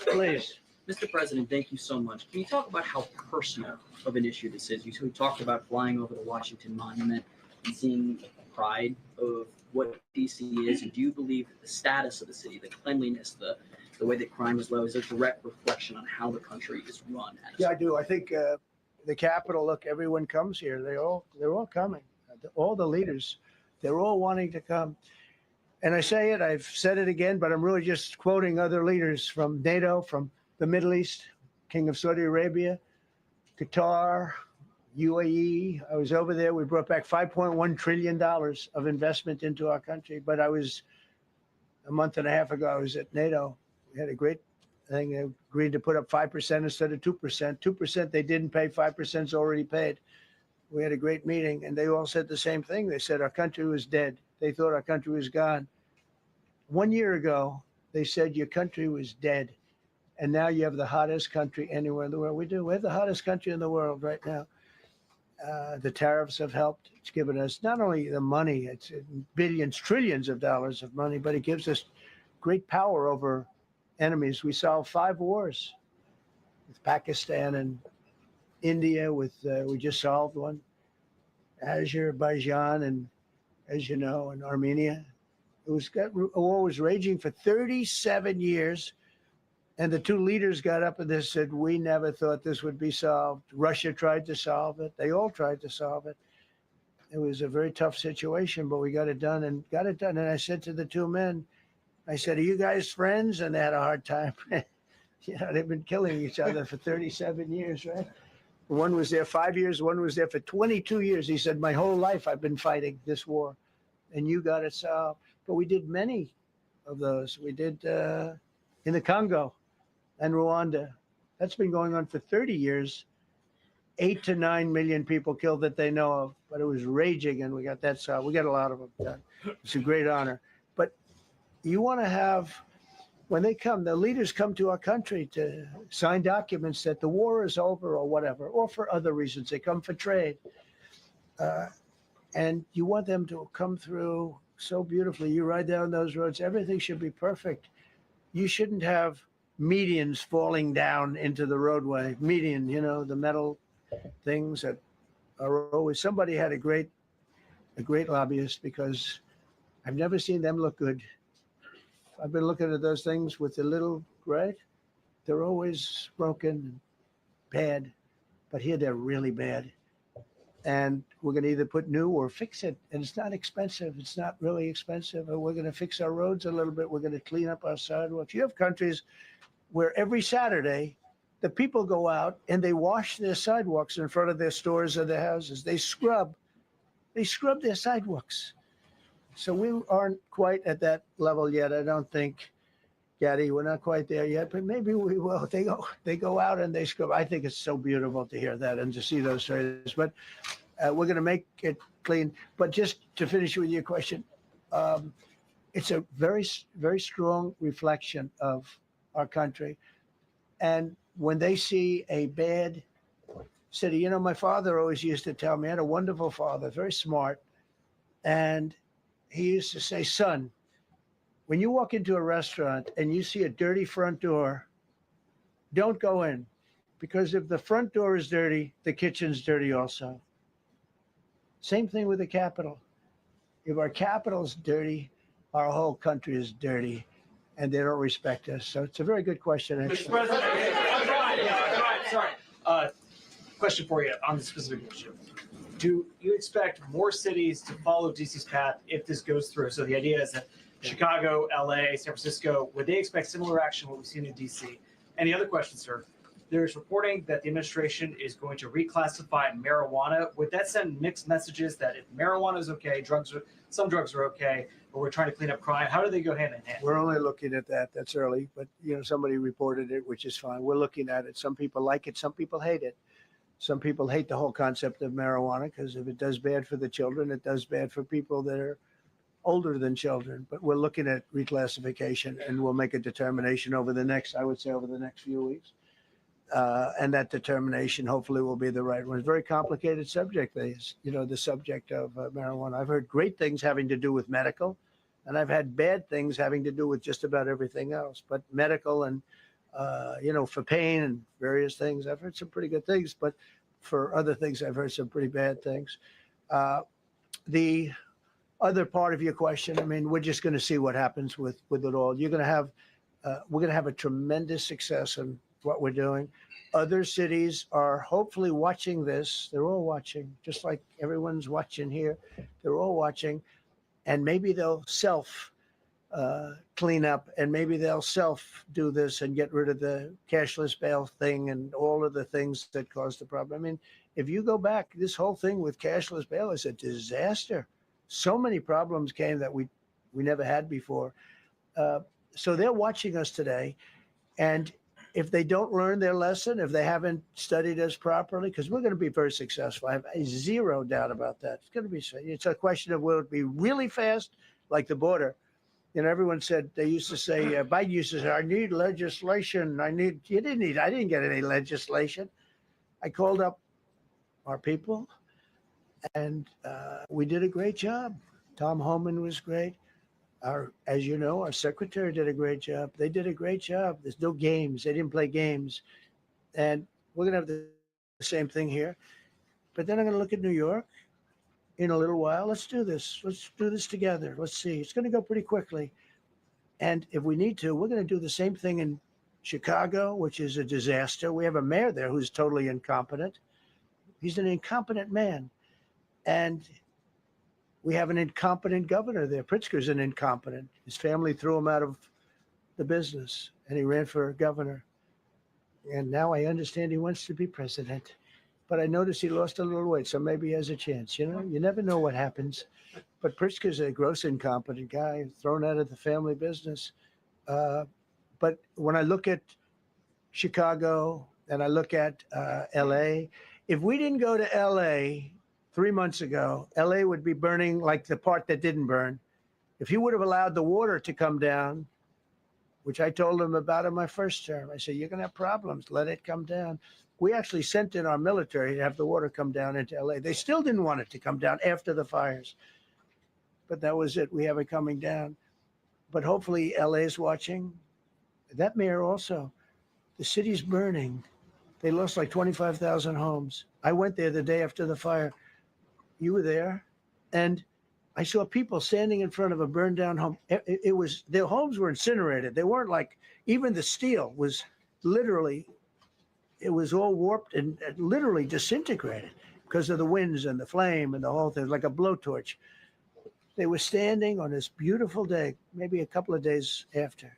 Please. Mr. President, thank you so much. Can you talk about how personal of an issue this is? You talked about flying over the Washington Monument and seeing the pride of what DC is. And do you believe that the status of the city, the cleanliness, the way that crime is low, is a direct reflection on how the country is run? Yeah, I do. I think the Capitol, look, everyone comes here. They're all coming. All the leaders, they're all wanting to come. And I say it, I've said it again, but I'm really just quoting other leaders from NATO, from the Middle East, King of Saudi Arabia, Qatar, UAE. I was over there. We brought back $5.1 trillion of investment into our country. But I was, a month and a half ago, I was at NATO. We had a great thing. They agreed to put up 5% instead of 2%. 2% they didn't pay, 5% is already paid. We had a great meeting, and they all said the same thing. They said our country was dead. They thought our country was gone. 1 year ago, they said your country was dead. And now you have the hottest country anywhere in the world. We do. We have the hottest country in the world right now. The tariffs have helped. It's given us not only the money, it's billions, trillions of dollars of money, but it gives us great power over enemies. We solved 5 wars with Pakistan and India. We just solved one. Azerbaijan and, as you know, and Armenia. A war was raging for 37 years. And the 2 leaders got up and they said, we never thought this would be solved. Russia tried to solve it. They all tried to solve it. It was a very tough situation, but we got it done and got it done. And I said to the 2 men, I said, are you guys friends? And they had a hard time. You know, they've been killing each other for 37 years, right? One was there 5 years. One was there for 22 years. He said, my whole life I've been fighting this war. And you got it solved. But we did many of those. We did in the Congo and Rwanda. That's been going on for 30 years. 8 to 9 million people killed that they know of, but it was raging, and we got that solved. We got a lot of them done. It's a great honor. But you want to have, when they come, the leaders come to our country to sign documents that the war is over or whatever, or for other reasons. They come for trade. And you want them to come through so beautifully. You ride down those roads, everything should be perfect. You shouldn't have medians falling down into the roadway. Median, you know, the metal things that are always, somebody had a great lobbyist, because I've never seen them look good I've been looking at those things with the little, right? They're always broken and bad, but here they're really bad. And we're going to either put new or fix it. And it's not expensive. It's not really expensive. And we're going to fix our roads a little bit. We're going to clean up our sidewalks. You have countries where every Saturday, the people go out and they wash their sidewalks in front of their stores or their houses. They scrub their sidewalks. So we aren't quite at that level yet. I don't think, Gaddy, we're not quite there yet, but maybe we will. They go out and they scrub. I think it's so beautiful to hear that and to see those stories. But we're going to make it clean. But just to finish with your question, it's a very, very strong reflection of our country. And when they see a bad city, you know, my father always used to tell me, I had a wonderful father, very smart. And he used to say, son, when you walk into a restaurant and you see a dirty front door, don't go in. Because if the front door is dirty, the kitchen's dirty also. Same thing with the Capitol. If our Capitol's dirty, our whole country is dirty, and they don't respect us. So it's a very good question. Mr. Actually. President, sorry. Question for you on the specific issue. Do you expect more cities to follow DC's path if this goes through? So the idea is that Chicago, LA, San Francisco, would they expect similar action to what we've seen in DC? And the other question, sir, there's reporting that the administration is going to reclassify marijuana. Would that send mixed messages that if marijuana is okay, some drugs are okay, but we're trying to clean up crime? How do they go hand in hand? We're only looking at that. That's early, but you know, somebody reported it, which is fine. We're looking at it. Some people like it. Some people hate it. Some people hate the whole concept of marijuana because if it does bad for the children, it does bad for people that are older than children. But we're looking at reclassification, and we'll make a determination over the next few weeks. And that determination hopefully will be the right one. It's a very complicated subject, the subject of marijuana. I've heard great things having to do with medical, and I've had bad things having to do with just about everything else. But medical and, for pain and various things, I've heard some pretty good things. But for other things, I've heard some pretty bad things. The other part of your question, I mean, we're just going to see what happens with it all. We're going to have a tremendous success in what we're doing. Other cities are hopefully watching this. They're all watching, just like everyone's watching here. They're all watching, and maybe they'll clean up, and maybe they'll do this and get rid of the cashless bail thing and all of the things that caused the problem. I mean, if you go back, this whole thing with cashless bail is a disaster. So many problems came that we never had before. So they're watching us today, and if they don't learn their lesson, if they haven't studied us properly, because we're going to be very successful. I have zero doubt about that. It's going to be. It's a question of will it be really fast, like the border. You know, everyone said they used to say Biden used to say, "I need legislation. I didn't get any legislation. I called up our people, and we did a great job. Tom Homan was great. As you know, our secretary did a great job. They did a great job. There's no games. They didn't play games. And we're going to have the same thing here. But then I'm going to look at New York in a little while. Let's do this. Let's do this together. Let's see. It's going to go pretty quickly. And if we need to, we're going to do the same thing in Chicago, which is a disaster. We have a mayor there who's totally incompetent. He's an incompetent man. And we have an incompetent governor there. Pritzker's an incompetent. His family threw him out of the business, and he ran for governor. And now I understand he wants to be president. But I noticed he lost a little weight, so maybe he has a chance. You know, you never know what happens. But Pritzker's a gross incompetent guy, thrown out of the family business. But when I look at Chicago and I look at LA, if we didn't go to LA 3 months ago, LA would be burning like the part that didn't burn. If he would have allowed the water to come down, which I told him about in my first term, I said, you're going to have problems. Let it come down. We actually sent in our military to have the water come down into LA. They still didn't want it to come down after the fires. But that was it. We have it coming down. But hopefully LA is watching. That mayor also. The city's burning. They lost like 25,000 homes. I went there the day after the fire. You were there, and I saw people standing in front of a burned down home. It was, their homes were incinerated. They weren't like, even the steel was literally, it was all warped and literally disintegrated because of the winds and the flame and the whole thing, like a blowtorch. They were standing on this beautiful day, maybe a couple of days after.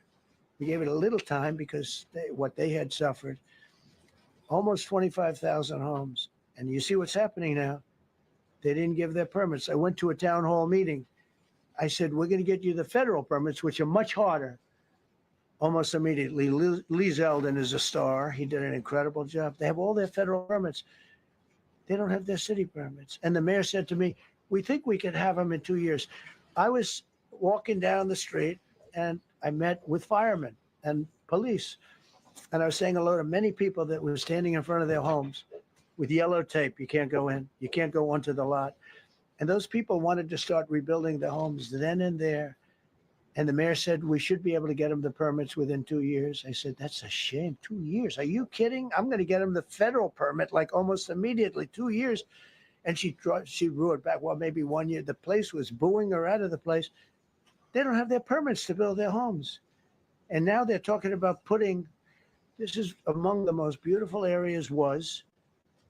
We gave it a little time because what they had suffered, almost 25,000 homes. And you see what's happening now. They didn't give their permits. I went to a town hall meeting. I said, we're going to get you the federal permits, which are much harder. Almost immediately, Lee Zeldin is a star. He did an incredible job. They have all their federal permits. They don't have their city permits. And the mayor said to me, we think we could have them in 2 years. I was walking down the street and I met with firemen and police. And I was saying hello to many people that were standing in front of their homes with yellow tape. You can't go in. You can't go onto the lot. And those people wanted to start rebuilding the homes then and there. And the mayor said, we should be able to get them the permits within 2 years. I said, that's a shame. 2 years. Are you kidding? I'm going to get them the federal permit like almost immediately, 2 years. And she drew it back. Well, maybe 1 year. The place was booing her out of the place. They don't have their permits to build their homes. And now they're talking about putting, this is among the most beautiful areas was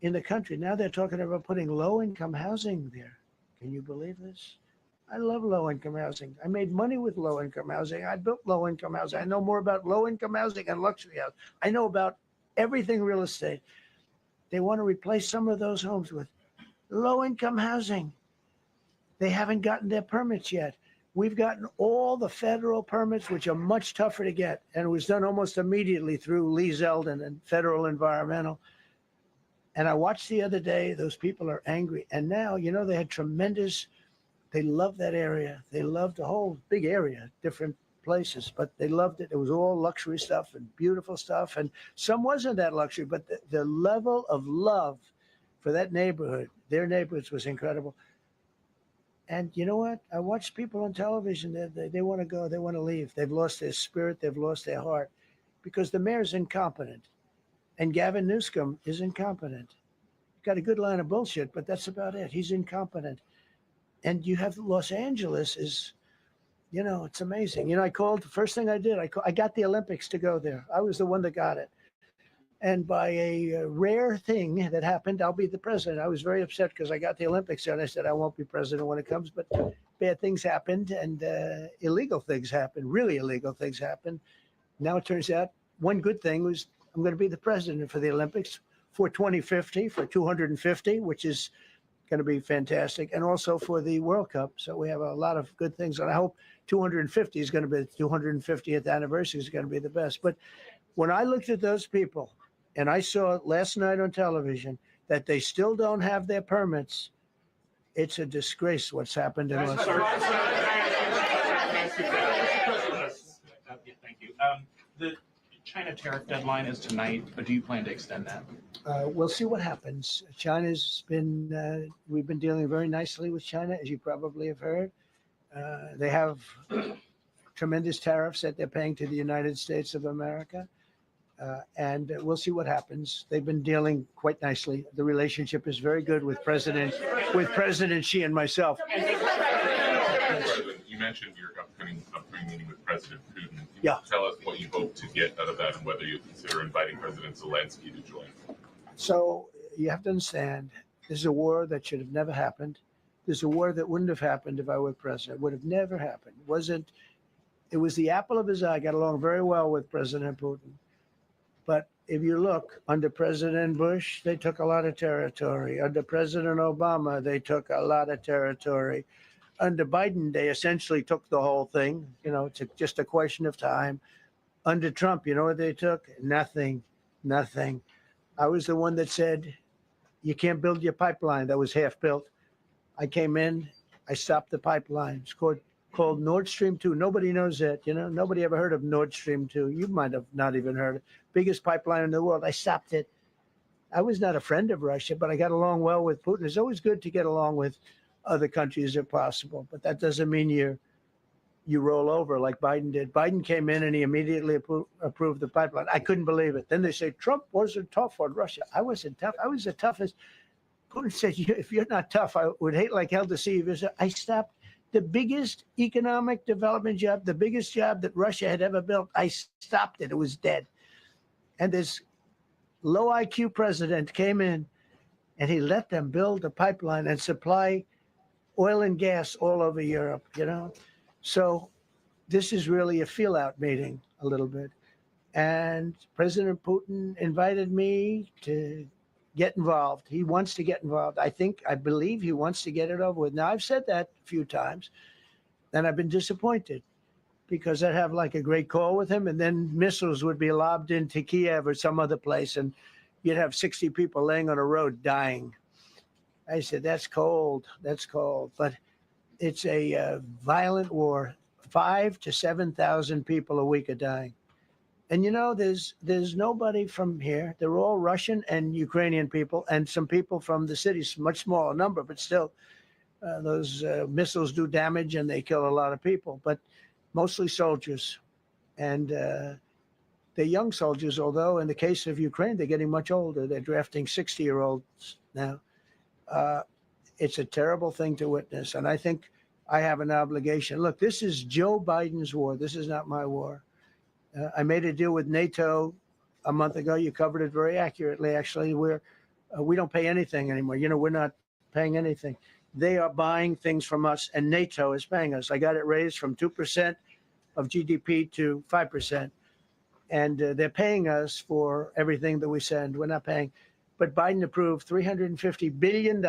in the country. Now they're talking about putting low-income housing there. Can you believe this? I love low-income housing. I made money with low-income housing. I built low-income housing. I know more about low-income housing and luxury housing. I know about everything real estate. They want to replace some of those homes with low-income housing. They haven't gotten their permits yet. We've gotten all the federal permits, which are much tougher to get. And it was done almost immediately through Lee Zeldin and Federal Environmental. And I watched the other day, those people are angry. And now, you know, they had tremendous, they loved that area. They loved the whole big area, different places, but they loved it. It was all luxury stuff and beautiful stuff. And some wasn't that luxury, but the level of love for that neighborhood, their neighborhoods was incredible. And you know what? I watch people on television, they want to go, they want to leave. They've lost their spirit, they've lost their heart because the mayor's incompetent. And Gavin Newsom is incompetent. Got a good line of bullshit, but that's about it. He's incompetent. And you have Los Angeles is, you know, it's amazing. You know, I called, the first thing I did, I got the Olympics to go there. I was the one that got it. And by a rare thing that happened, I'll be the president. I was very upset because I got the Olympics there and I said, I won't be president when it comes, but bad things happened and illegal things happened, really illegal things happened. Now it turns out one good thing was I'm going to be the president for the Olympics for 2050, for 250, which is going to be fantastic, and also for the World Cup. So we have a lot of good things, and I hope 250 is going to be the 250th anniversary is going to be the best. But when I looked at those people, and I saw last night on television that they still don't have their permits, it's a disgrace what's happened in Los Angeles. Thank you. The China tariff deadline is tonight, but do you plan to extend that? We'll see what happens. China's been, we've been dealing very nicely with China, as you probably have heard. They have tremendous tariffs that they're paying to the United States of America. And we'll see what happens. They've been dealing quite nicely. The relationship is very good with President Xi and myself. You mentioned your upcoming meeting with President Putin. Can Yeah. you tell us what you hope to get out of that and whether you consider inviting President Zelensky to join? So you have to understand, this is a war that should have never happened. This is a war that wouldn't have happened if I were president. It would have never happened. It was the apple of his eye. I got along very well with President Putin. But if you look, under President Bush, they took a lot of territory. Under President Obama, they took a lot of territory. Under Biden, they essentially took the whole thing. You know, it's just a question of time. Under Trump, you know what they took? Nothing. I was the one that said, you can't build your pipeline. That was half built. I came in, I stopped the pipeline. It's called Nord Stream 2. Nobody knows that, you know. Nobody ever heard of Nord Stream 2. You might have not even heard it. Biggest pipeline in the world. I stopped it. I was not a friend of Russia, but I got along well with Putin. It's always good to get along with other countries if possible, but that doesn't mean you roll over like Biden did. Biden came in and he immediately approved the pipeline. I couldn't believe it. Then they say Trump wasn't tough on Russia. I wasn't tough. I was the toughest. Putin said, if you're not tough, I would hate like hell to see you visit. I stopped The biggest economic development job, the biggest job that Russia had ever built, I stopped it. It was dead. And this low IQ president came in and he let them build a pipeline and supply oil and gas all over Europe, you know? So this is really a feel out meeting a little bit. And President Putin invited me to get involved. He wants to get involved. I believe he wants to get it over with. Now, I've said that a few times, and I've been disappointed because I'd have like a great call with him, and then missiles would be lobbed into Kiev or some other place, and you'd have 60 people laying on a road dying. I said, that's cold. That's cold. But it's a violent war. 5,000 to 7,000 people a week are dying. And you know, there's nobody from here. They're all Russian and Ukrainian people, and some people from the cities, much smaller number, but still, those missiles do damage and they kill a lot of people. But mostly soldiers, and they're young soldiers. Although in the case of Ukraine, they're getting much older. They're drafting 60-year-olds now. It's a terrible thing to witness, and I think I have an obligation. Look, this is Joe Biden's war. This is not my war. I made a deal with NATO a month ago. You covered it very accurately, actually. We don't pay anything anymore. You know, we're not paying anything. They are buying things from us, and NATO is paying us. I got it raised from 2% of GDP to 5%. And they're paying us for everything that we send. We're not paying. But Biden approved $350 billion.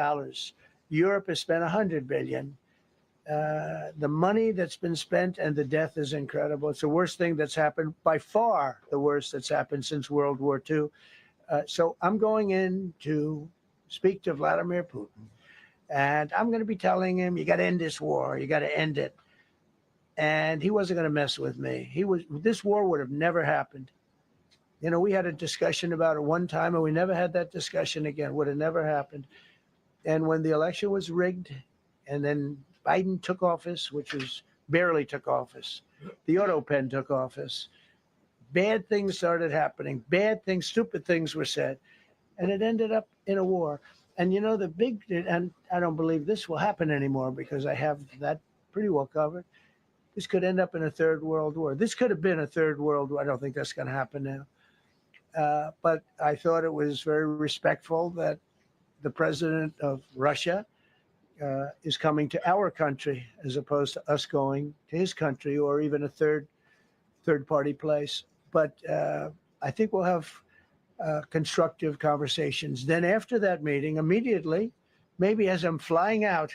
Europe has spent $100 billion. The money that's been spent and the death is incredible. It's the worst thing that's happened, by far the worst that's happened since World War II. So I'm going in to speak to Vladimir Putin, and I'm going to be telling him, you got to end this war. You got to end it. And he wasn't going to mess with me. This war would have never happened. You know, we had a discussion about it one time, and we never had that discussion again. Would have never happened. And when the election was rigged, and then Biden took office, which was barely took office. The auto pen took office. Bad things started happening. Bad things, stupid things were said. And it ended up in a war. And you know, and I don't believe this will happen anymore because I have that pretty well covered. This could end up in a third world war. This could have been a third world war. I don't think that's going to happen now. But I thought it was very respectful that the president of Russia is coming to our country as opposed to us going to his country or even a third party place. But I think we'll have constructive conversations. Then after that meeting, immediately, maybe as I'm flying out,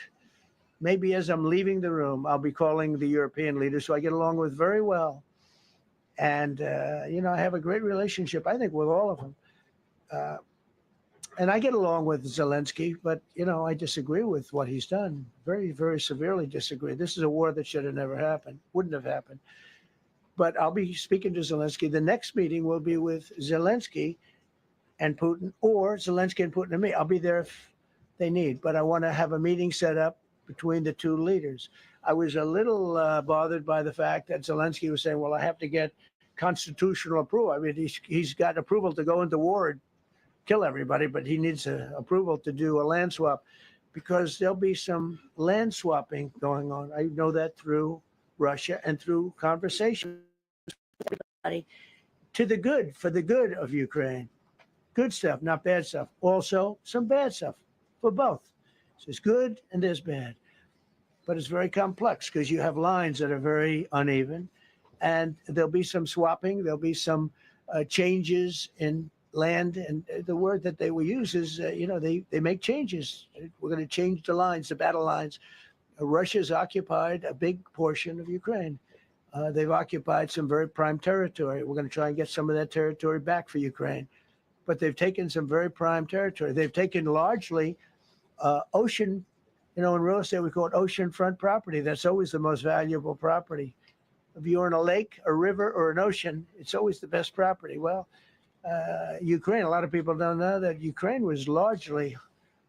maybe as I'm leaving the room, I'll be calling the European leaders who I get along with very well. And, you know, I have a great relationship, I think, with all of them. And I get along with Zelensky, but, you know, I disagree with what he's done. Very, very severely disagree. This is a war that should have never happened, wouldn't have happened. But I'll be speaking to Zelensky. The next meeting will be with Zelensky and Putin, or Zelensky and Putin and me. I'll be there if they need, but I want to have a meeting set up between the two leaders. I was a little bothered by the fact that Zelensky was saying, well, I have to get constitutional approval. I mean, he's got approval to go into war and kill everybody, but he needs approval to do a land swap because there'll be some land swapping going on. I know that through Russia and through conversations with everybody to the good, for the good of Ukraine. Good stuff, not bad stuff. Also, some bad stuff for both. So there's good and there's bad. But it's very complex because you have lines that are very uneven. And there'll be some swapping. There'll be some changes in land. And the word that they will use is, you know, they make changes. We're going to change the lines, the battle lines. Russia's occupied a big portion of Ukraine. They've occupied some very prime territory. We're going to try and get some of that territory back for Ukraine. But they've taken some very prime territory. They've taken largely ocean, you know, in real estate, we call it oceanfront property. That's always the most valuable property. If you're in a lake, a river, or an ocean, it's always the best property. Well, Ukraine, a lot of people don't know that Ukraine was largely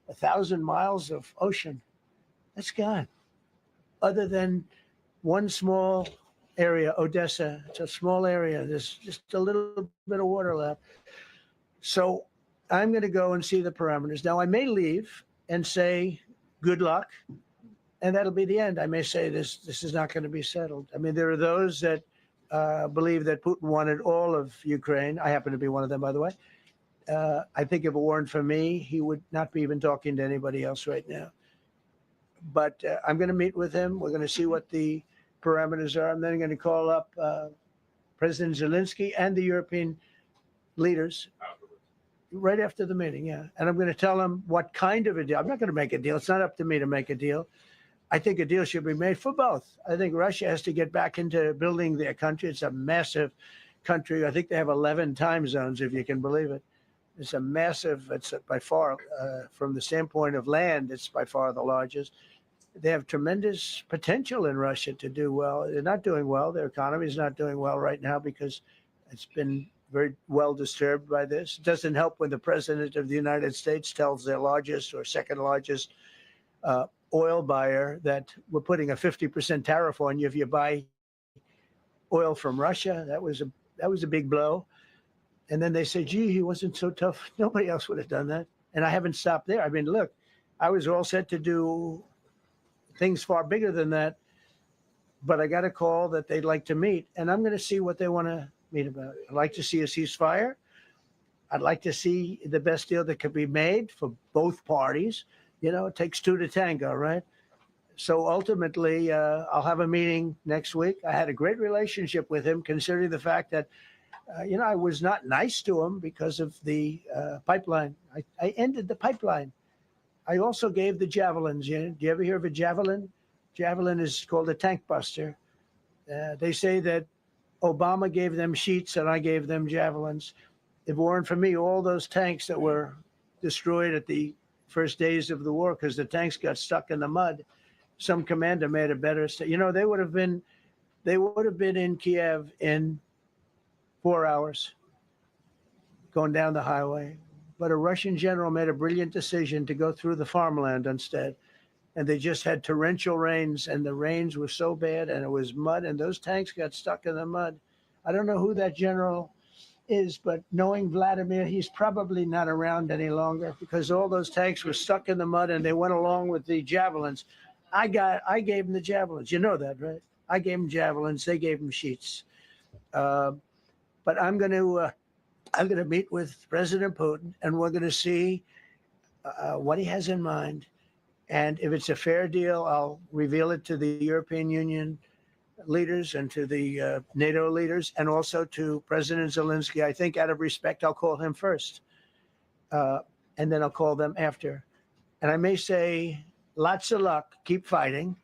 1,000 miles of ocean. That's gone. Other than one small area, Odessa, it's a small area. There's just a little bit of water left. So I'm going to go and see the parameters. Now, I may leave and say, good luck. and that'll be the end. I may say this is not going to be settled. I mean, there are those that believe that Putin wanted all of Ukraine. I happen to be one of them, by the way. I think if it weren't for me, he would not be even talking to anybody else right now. But I'm going to meet with him. We're going to see what the parameters are. I'm then going to call up President Zelensky and the European leaders right after the meeting, yeah. And I'm going to tell them what kind of a deal. I'm not going to make a deal. It's not up to me to make a deal. I think a deal should be made for both. I think Russia has to get back into building their country. It's a massive country. I think they have 11 time zones, if you can believe it. It's a massive, it's by far, from the standpoint of land, it's by far the largest. They have tremendous potential in Russia to do well. They're not doing well. Their economy is not doing well right now because it's been very well disturbed by this. It doesn't help when the president of the United States tells their largest or second largest oil buyer that we're putting a 50% tariff on you if you buy oil from Russia. That was a big blow. And then they say, gee, he wasn't so tough. Nobody else would have done that. And I haven't stopped there. I mean, look, I was all set to do things far bigger than that, but I got a call that they'd like to meet, and I'm going to see what they want to meet about. I'd like to see a ceasefire. I'd like to see the best deal that could be made for both parties. You know, it takes two to tango, right? So ultimately, I'll have a meeting next week. I had a great relationship with him, considering the fact that, I was not nice to him because of the pipeline. I ended the pipeline. I also gave the javelins. Do you ever hear of a javelin? Javelin is called a tank buster. They say that Obama gave them sheets and I gave them javelins. If it weren't for me, all those tanks that were destroyed at the first days of the war because the tanks got stuck in the mud, some commander made a better. They would have been in Kiev in 4 hours going down the highway. But a Russian general made a brilliant decision to go through the farmland instead. And they just had torrential rains, and the rains were so bad, and it was mud, and those tanks got stuck in the mud. I don't know who that general is, but knowing Vladimir, he's probably not around any longer because all those tanks were stuck in the mud, and they went along with the javelins. I gave them the javelins. You know that, right? I gave them javelins. They gave them sheets. But I'm going to meet with President Putin, and we're going to see what he has in mind. And if it's a fair deal, I'll reveal it to the European Union leaders and to the NATO leaders, and also to President Zelensky. I think out of respect, I'll call him first, and then I'll call them after. And I may say, lots of luck, keep fighting,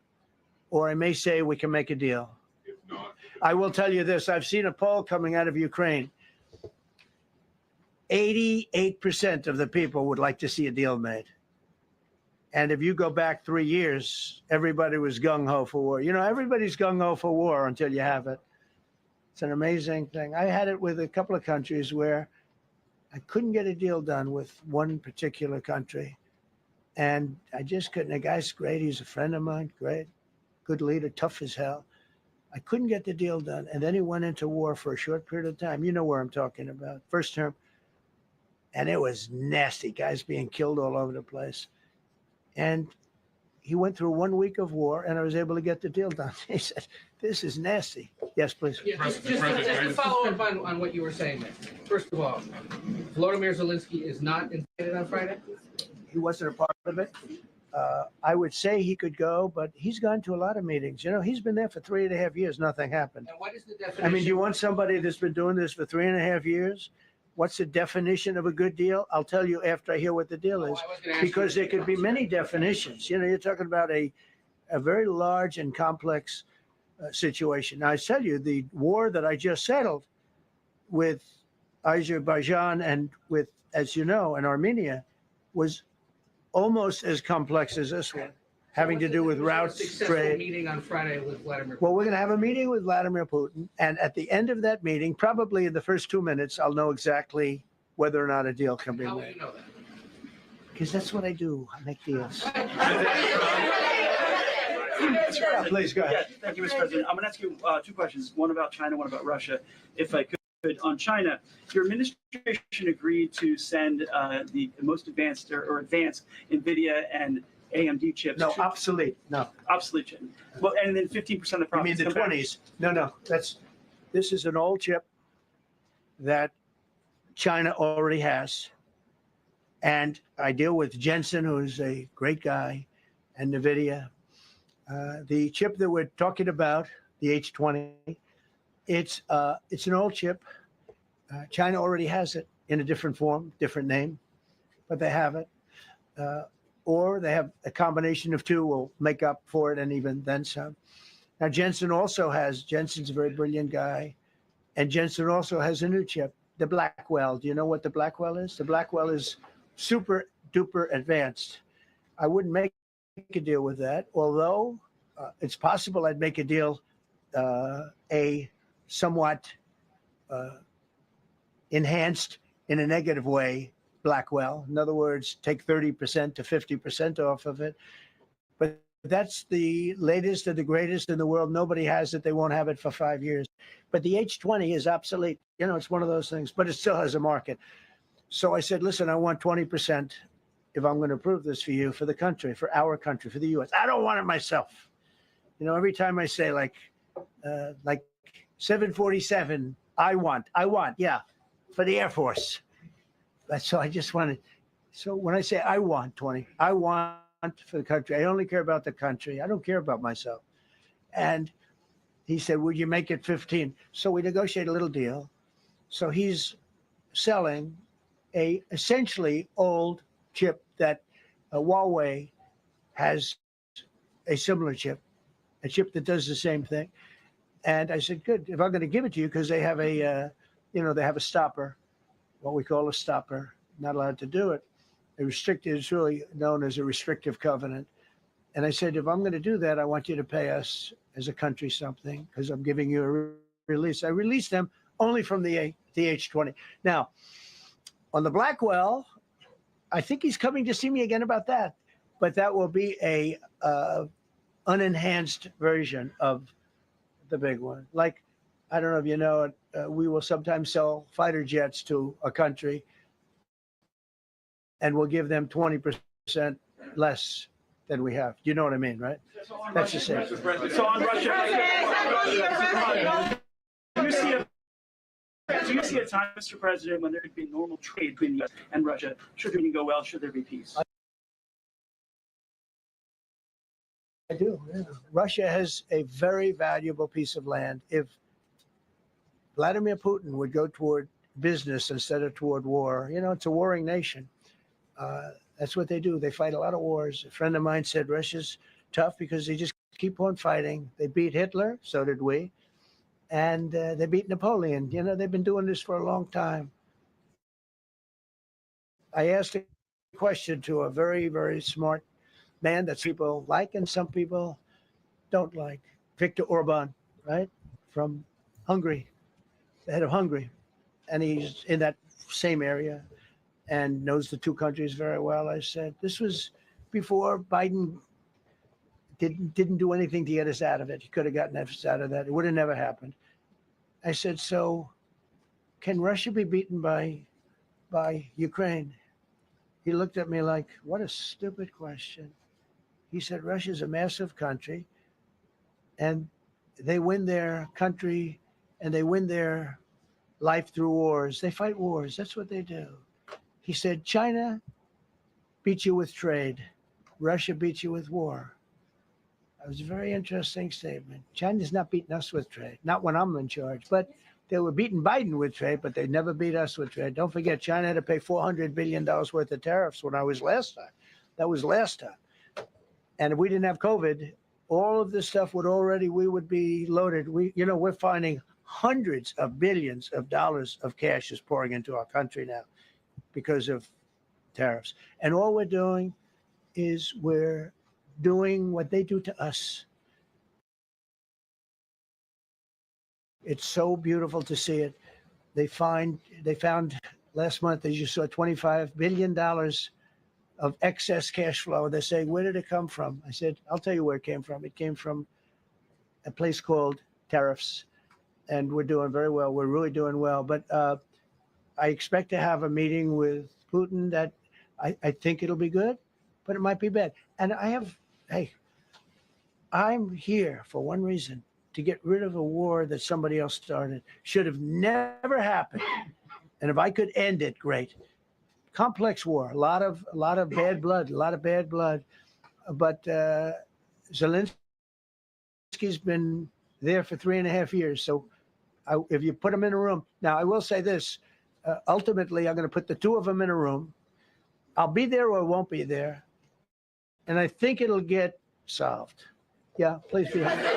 or I may say we can make a deal. If not, I will tell you this. I've seen a poll coming out of Ukraine. 88% of the people would like to see a deal made. And if you go back 3 years, everybody was gung-ho for war. Everybody's gung-ho for war until you have it. It's an amazing thing. I had it with a couple of countries where I couldn't get a deal done with one particular country. And I just couldn't. The guy's great. He's a friend of mine. Great. Good leader. Tough as hell. I couldn't get the deal done. And then he went into war for a short period of time. You know where I'm talking about. First term. And it was nasty. Guys being killed all over the place. And he went through 1 week of war, and I was able to get the deal done. He said, this is nasty. Yes, please. Yeah, just to follow up on what you were saying there. First of all, Volodymyr Zelensky is not invited on Friday? He wasn't a part of it. I would say he could go, but he's gone to a lot of meetings. He's been there for 3.5 years. Nothing happened. And what is the definition? I mean, do you want somebody that's been doing this for 3.5 years? What's the definition of a good deal? I'll tell you after I hear what the deal is, because there could be many definitions. You're talking about a very large and complex situation. Now, I tell you, the war that I just settled with Azerbaijan and with, as you know, and Armenia was almost as complex as this one, having to do with routes, trade. Meeting on Friday with Vladimir Putin. Well, we're going to have a meeting with Vladimir Putin, and at the end of that meeting, probably in the first 2 minutes, I'll know exactly whether or not a deal can be How will made. you know that? Because that's what I do. I make deals. Yeah, please go ahead. Yeah, thank you, Mr. President. I'm going to ask you two questions, one about China, one about Russia. If I could, on China, your administration agreed to send the most advanced or advanced NVIDIA and AMD chips. No, obsolete. No, obsolete chip. Well, and then 15% of the you mean profits the come back. 20s? No, this is an old chip that China already has. And I deal with Jensen, who's a great guy, and NVIDIA. The chip that we're talking about, the H20, it's an old chip. China already has it in a different form, different name, but they have it. Or they have a combination of two will make up for it and even then some. Now, Jensen's a very brilliant guy, and Jensen also has a new chip, the Blackwell. Do you know what the Blackwell is? The Blackwell is super duper advanced. I wouldn't make a deal with that, although it's possible I'd make a deal, a somewhat enhanced in a negative way Blackwell. In other words, take 30% to 50% off of it. But that's the latest and the greatest in the world. Nobody has it. They won't have it for 5 years. But the H20 is obsolete. You know, it's one of those things, but it still has a market. So I said, listen, I want 20% if I'm going to approve this for you, for the country, for our country, for the U.S. I don't want it myself. You know, every time I say like 747, I want, yeah, for the Air Force. So I just wanted, so when I say I want 20, I want for the country. I only care about the country. I don't care about myself. And he said, would you make it 15? So we negotiate a little deal. So he's selling a essentially old chip that Huawei has a similar chip, a chip that does the same thing. And I said, good, if I'm going to give it to you, because they have a, they have a stopper, what we call a stopper, not allowed to do it. A restricted is really known as a restrictive covenant. And I said, if I'm going to do that, I want you to pay us as a country something, because I'm giving you a release. I released them only from the H20. Now, on the Blackwell, I think he's coming to see me again about that. But that will be a unenhanced version of the big one. Like, I don't know if you know it, we will sometimes sell fighter jets to a country and we'll give them 20% less than we have. You know what I mean, right? That's the same. So on Russia, do you see a time, Mr. President, when there could be normal trade between the US and Russia? Should everything go well? Should there be peace? I do. Yeah. Russia has a very valuable piece of land. If Vladimir Putin would go toward business instead of toward war, it's a warring nation. That's what they do. They fight a lot of wars. A friend of mine said Russia's tough because they just keep on fighting. They beat Hitler, so did we. And they beat Napoleon. They've been doing this for a long time. I asked a question to a very, very smart man that people like and some people don't like. Viktor Orban, right? From Hungary, the head of Hungary. And he's in that same area and knows the two countries very well. I said, this was before Biden didn't do anything to get us out of it. He could have gotten us out of that. It would have never happened. I said, so can Russia be beaten by Ukraine? He looked at me like, what a stupid question. He said, Russia's a massive country and they win their country and they win their life through wars. They fight wars. That's what they do. He said, China beats you with trade. Russia beats you with war. That was a very interesting statement. China's not beating us with trade, not when I'm in charge, but they were beating Biden with trade, but they never beat us with trade. Don't forget, China had to pay $400 billion worth of tariffs when I was last time. That was last time. And if we didn't have COVID, all of this stuff we would be loaded. We're finding hundreds of billions of dollars of cash is pouring into our country now because of tariffs. And all we're doing is we're doing what they do to us. It's so beautiful to see it. They found last month, as you saw, $25 billion of excess cash flow. They're saying, where did it come from? I said, I'll tell you where it came from. It came from a place called tariffs. And we're doing very well. We're really doing well. But I expect to have a meeting with Putin that I think it'll be good. but it might be bad. And I'm here for one reason, to get rid of a war that somebody else started. Should have never happened. And if I could end it, great. Complex war, a lot of bad blood, But Zelensky's been there for 3.5 years. So if you put him in a room, now I will say this, ultimately I'm going to put the two of them in a room. I'll be there or I won't be there. And I think it'll get solved. Yeah, please do. Thank you,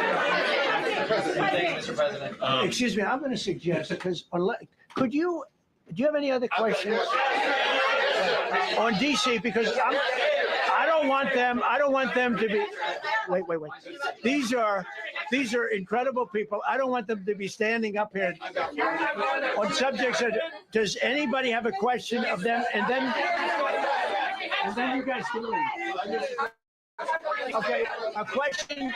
Mr. President. Excuse me, I'm going to suggest, because do you have any other questions on DC? Because I don't want them to be, wait. These are incredible people. I don't want them to be standing up here on subjects that, does anybody have a question of them? And then you guys can leave. Okay, a question.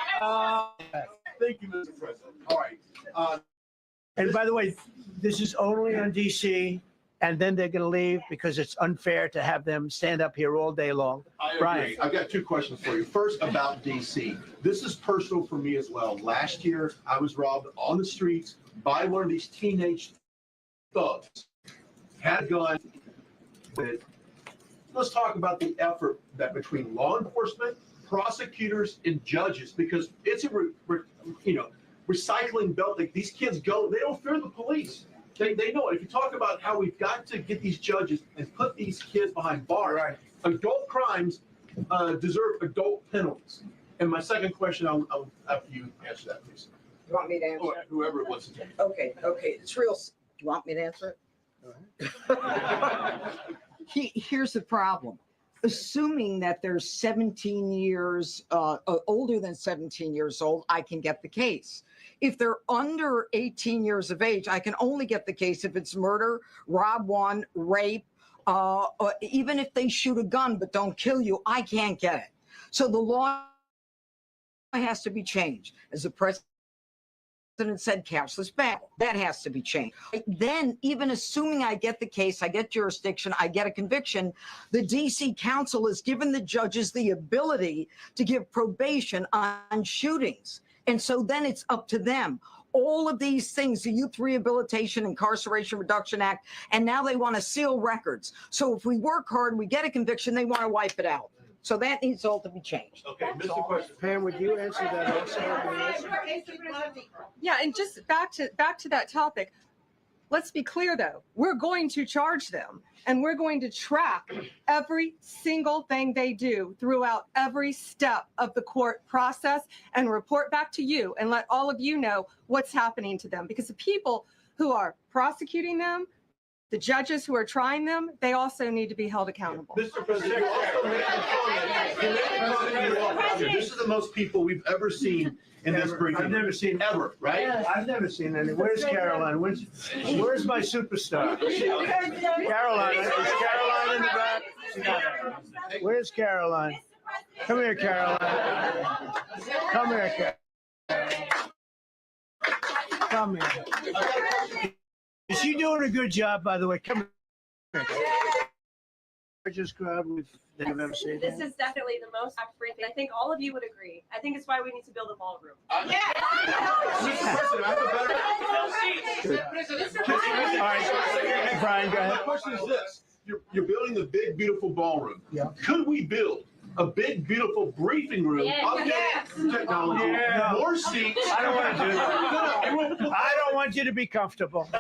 Thank you, Mr. President. All right. And by the way, this is only on DC, and then they're going to leave because it's unfair to have them stand up here all day long. I agree. Brian. I've got two questions for you. First, about DC. This is personal for me as well. Last year, I was robbed on the streets by one of these teenage thugs. Had a gun. Let's talk about the effort that between law enforcement, prosecutors, and judges, because it's a recycling belt. Like, these kids go, they don't fear the police. They know it. If you talk about how we've got to get these judges and put these kids behind bars, Right. Adult crimes deserve adult penalties. And my second question, I'll have you answer that, please. You want me to answer? Or whoever it wants to take. Okay, it's real. Do you want me to answer it? Here's the problem. Assuming that they're 17 years, older than 17 years old, I can get the case. If they're under 18 years of age, I can only get the case if it's murder, rob one, rape, or even if they shoot a gun but don't kill you, I can't get it. So the law has to be changed. As the president said, cashless battle. That has to be changed. Then, even assuming I get the case, I get jurisdiction, I get a conviction, the DC Council has given the judges the ability to give probation on shootings. And so then it's up to them. All of these things, the Youth Rehabilitation Incarceration Reduction Act, and now they want to seal records. So if we work hard, we get a conviction, they want to wipe it out. So that needs all to be changed. Okay, Mr. Question. Pam, would you answer that also? Yeah, and just back to that topic. Let's be clear, though. We're going to charge them, and we're going to track every single thing they do throughout every step of the court process and report back to you and let all of you know what's happening to them. Because the people who are prosecuting them, the judges who are trying them, they also need to be held accountable. Mr. President, you also made a comment. This is the most people we've ever seen in this briefing. I've never seen ever, right? I've never seen any. Where's Caroline? Where's my superstar? Caroline. Is Caroline in the back? Where's Caroline? Come here, Caroline. Come here, Caroline. Come here. Is she doing a good job, by the way? Come here. Largest crowd we've ever seen. This is definitely the most accurate thing. I think all of you would agree. I think it's why we need to build a ballroom. Mr. President, I have a better. All right, Brian, go My ahead. question is this. You're building the big, beautiful ballroom. Yeah. Could we build a big, beautiful briefing room? Yes. Technology, Yeah. more seats. I don't want to do that. I don't want you to be comfortable.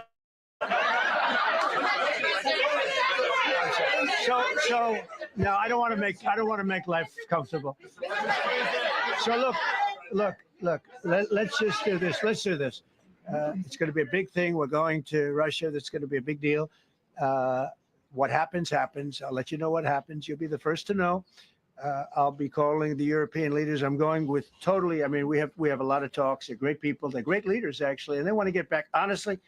So no, I don't want to make life comfortable. So look. Let's just do this. Let's do this. It's going to be a big thing. We're going to Russia. That's going to be a big deal. What happens, happens. I'll let you know what happens. You'll be the first to know. I'll be calling the European leaders. I'm going with totally. I mean, we have a lot of talks. They're great people. They're great leaders, actually, and they want to get back. Honestly,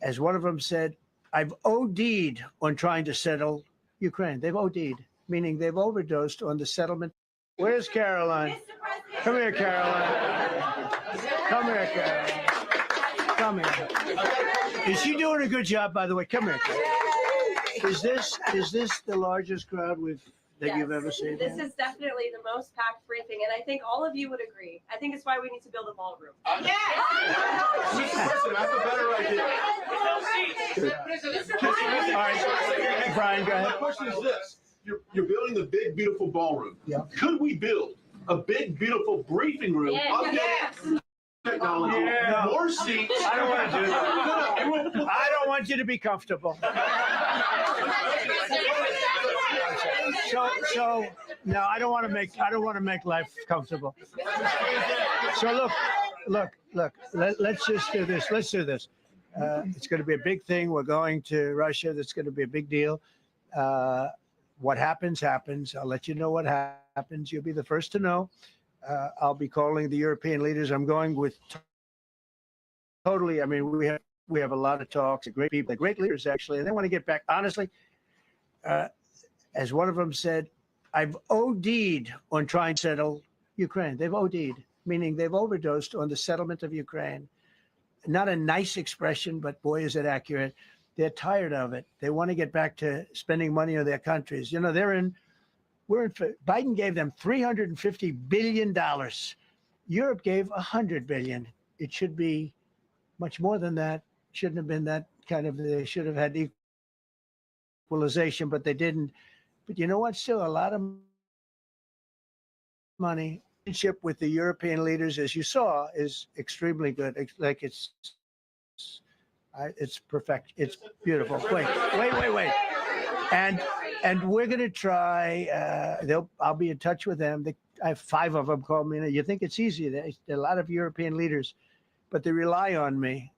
as one of them said, I've OD'd on trying to settle Ukraine. They've OD'd, meaning they've overdosed on the settlement. Where's Caroline? Come here, Caroline. Come here, Caroline. Come here. Is she doing a good job, by the way? Come here, Caroline. Is this the largest crowd we've that you've Yes. ever seen? This is definitely the most packed briefing, and I think all of you would agree. I think it's why we need to build a ballroom. Mr. President, I have a better idea. All right, Brian, go My ahead. question is this, you're building the big, beautiful ballroom. Yeah. Could we build a big, beautiful briefing room? Updated technology, Yeah. more seats. I don't want to do that. I don't want you to be comfortable. So no, I don't want to make life comfortable. So look. Let's just do this. Let's do this. It's going to be a big thing. We're going to Russia. That's going to be a big deal. What happens, happens. I'll let you know what happens. You'll be the first to know. I'll be calling the European leaders. I'm going with totally. I mean, we have a lot of talks. Great people, great leaders actually, and they want to get back. Honestly, as one of them said, I've OD'd on trying to settle Ukraine. They've OD'd, meaning they've overdosed on the settlement of Ukraine. Not a nice expression, but boy, is it accurate. They're tired of it. They want to get back to spending money on their countries. You know, Biden gave them $350 billion. Europe gave $100 billion. It should be much more than that. Shouldn't have been that kind of, they should have had equalization, but they didn't. But you know what? Still a lot of money. Relationship with the European leaders, as you saw, is extremely good. It's perfect. It's beautiful. Wait. And we're going to try. I'll be in touch with them. I have 5 of them call me. You think it's easy? There are a lot of European leaders, but they rely on me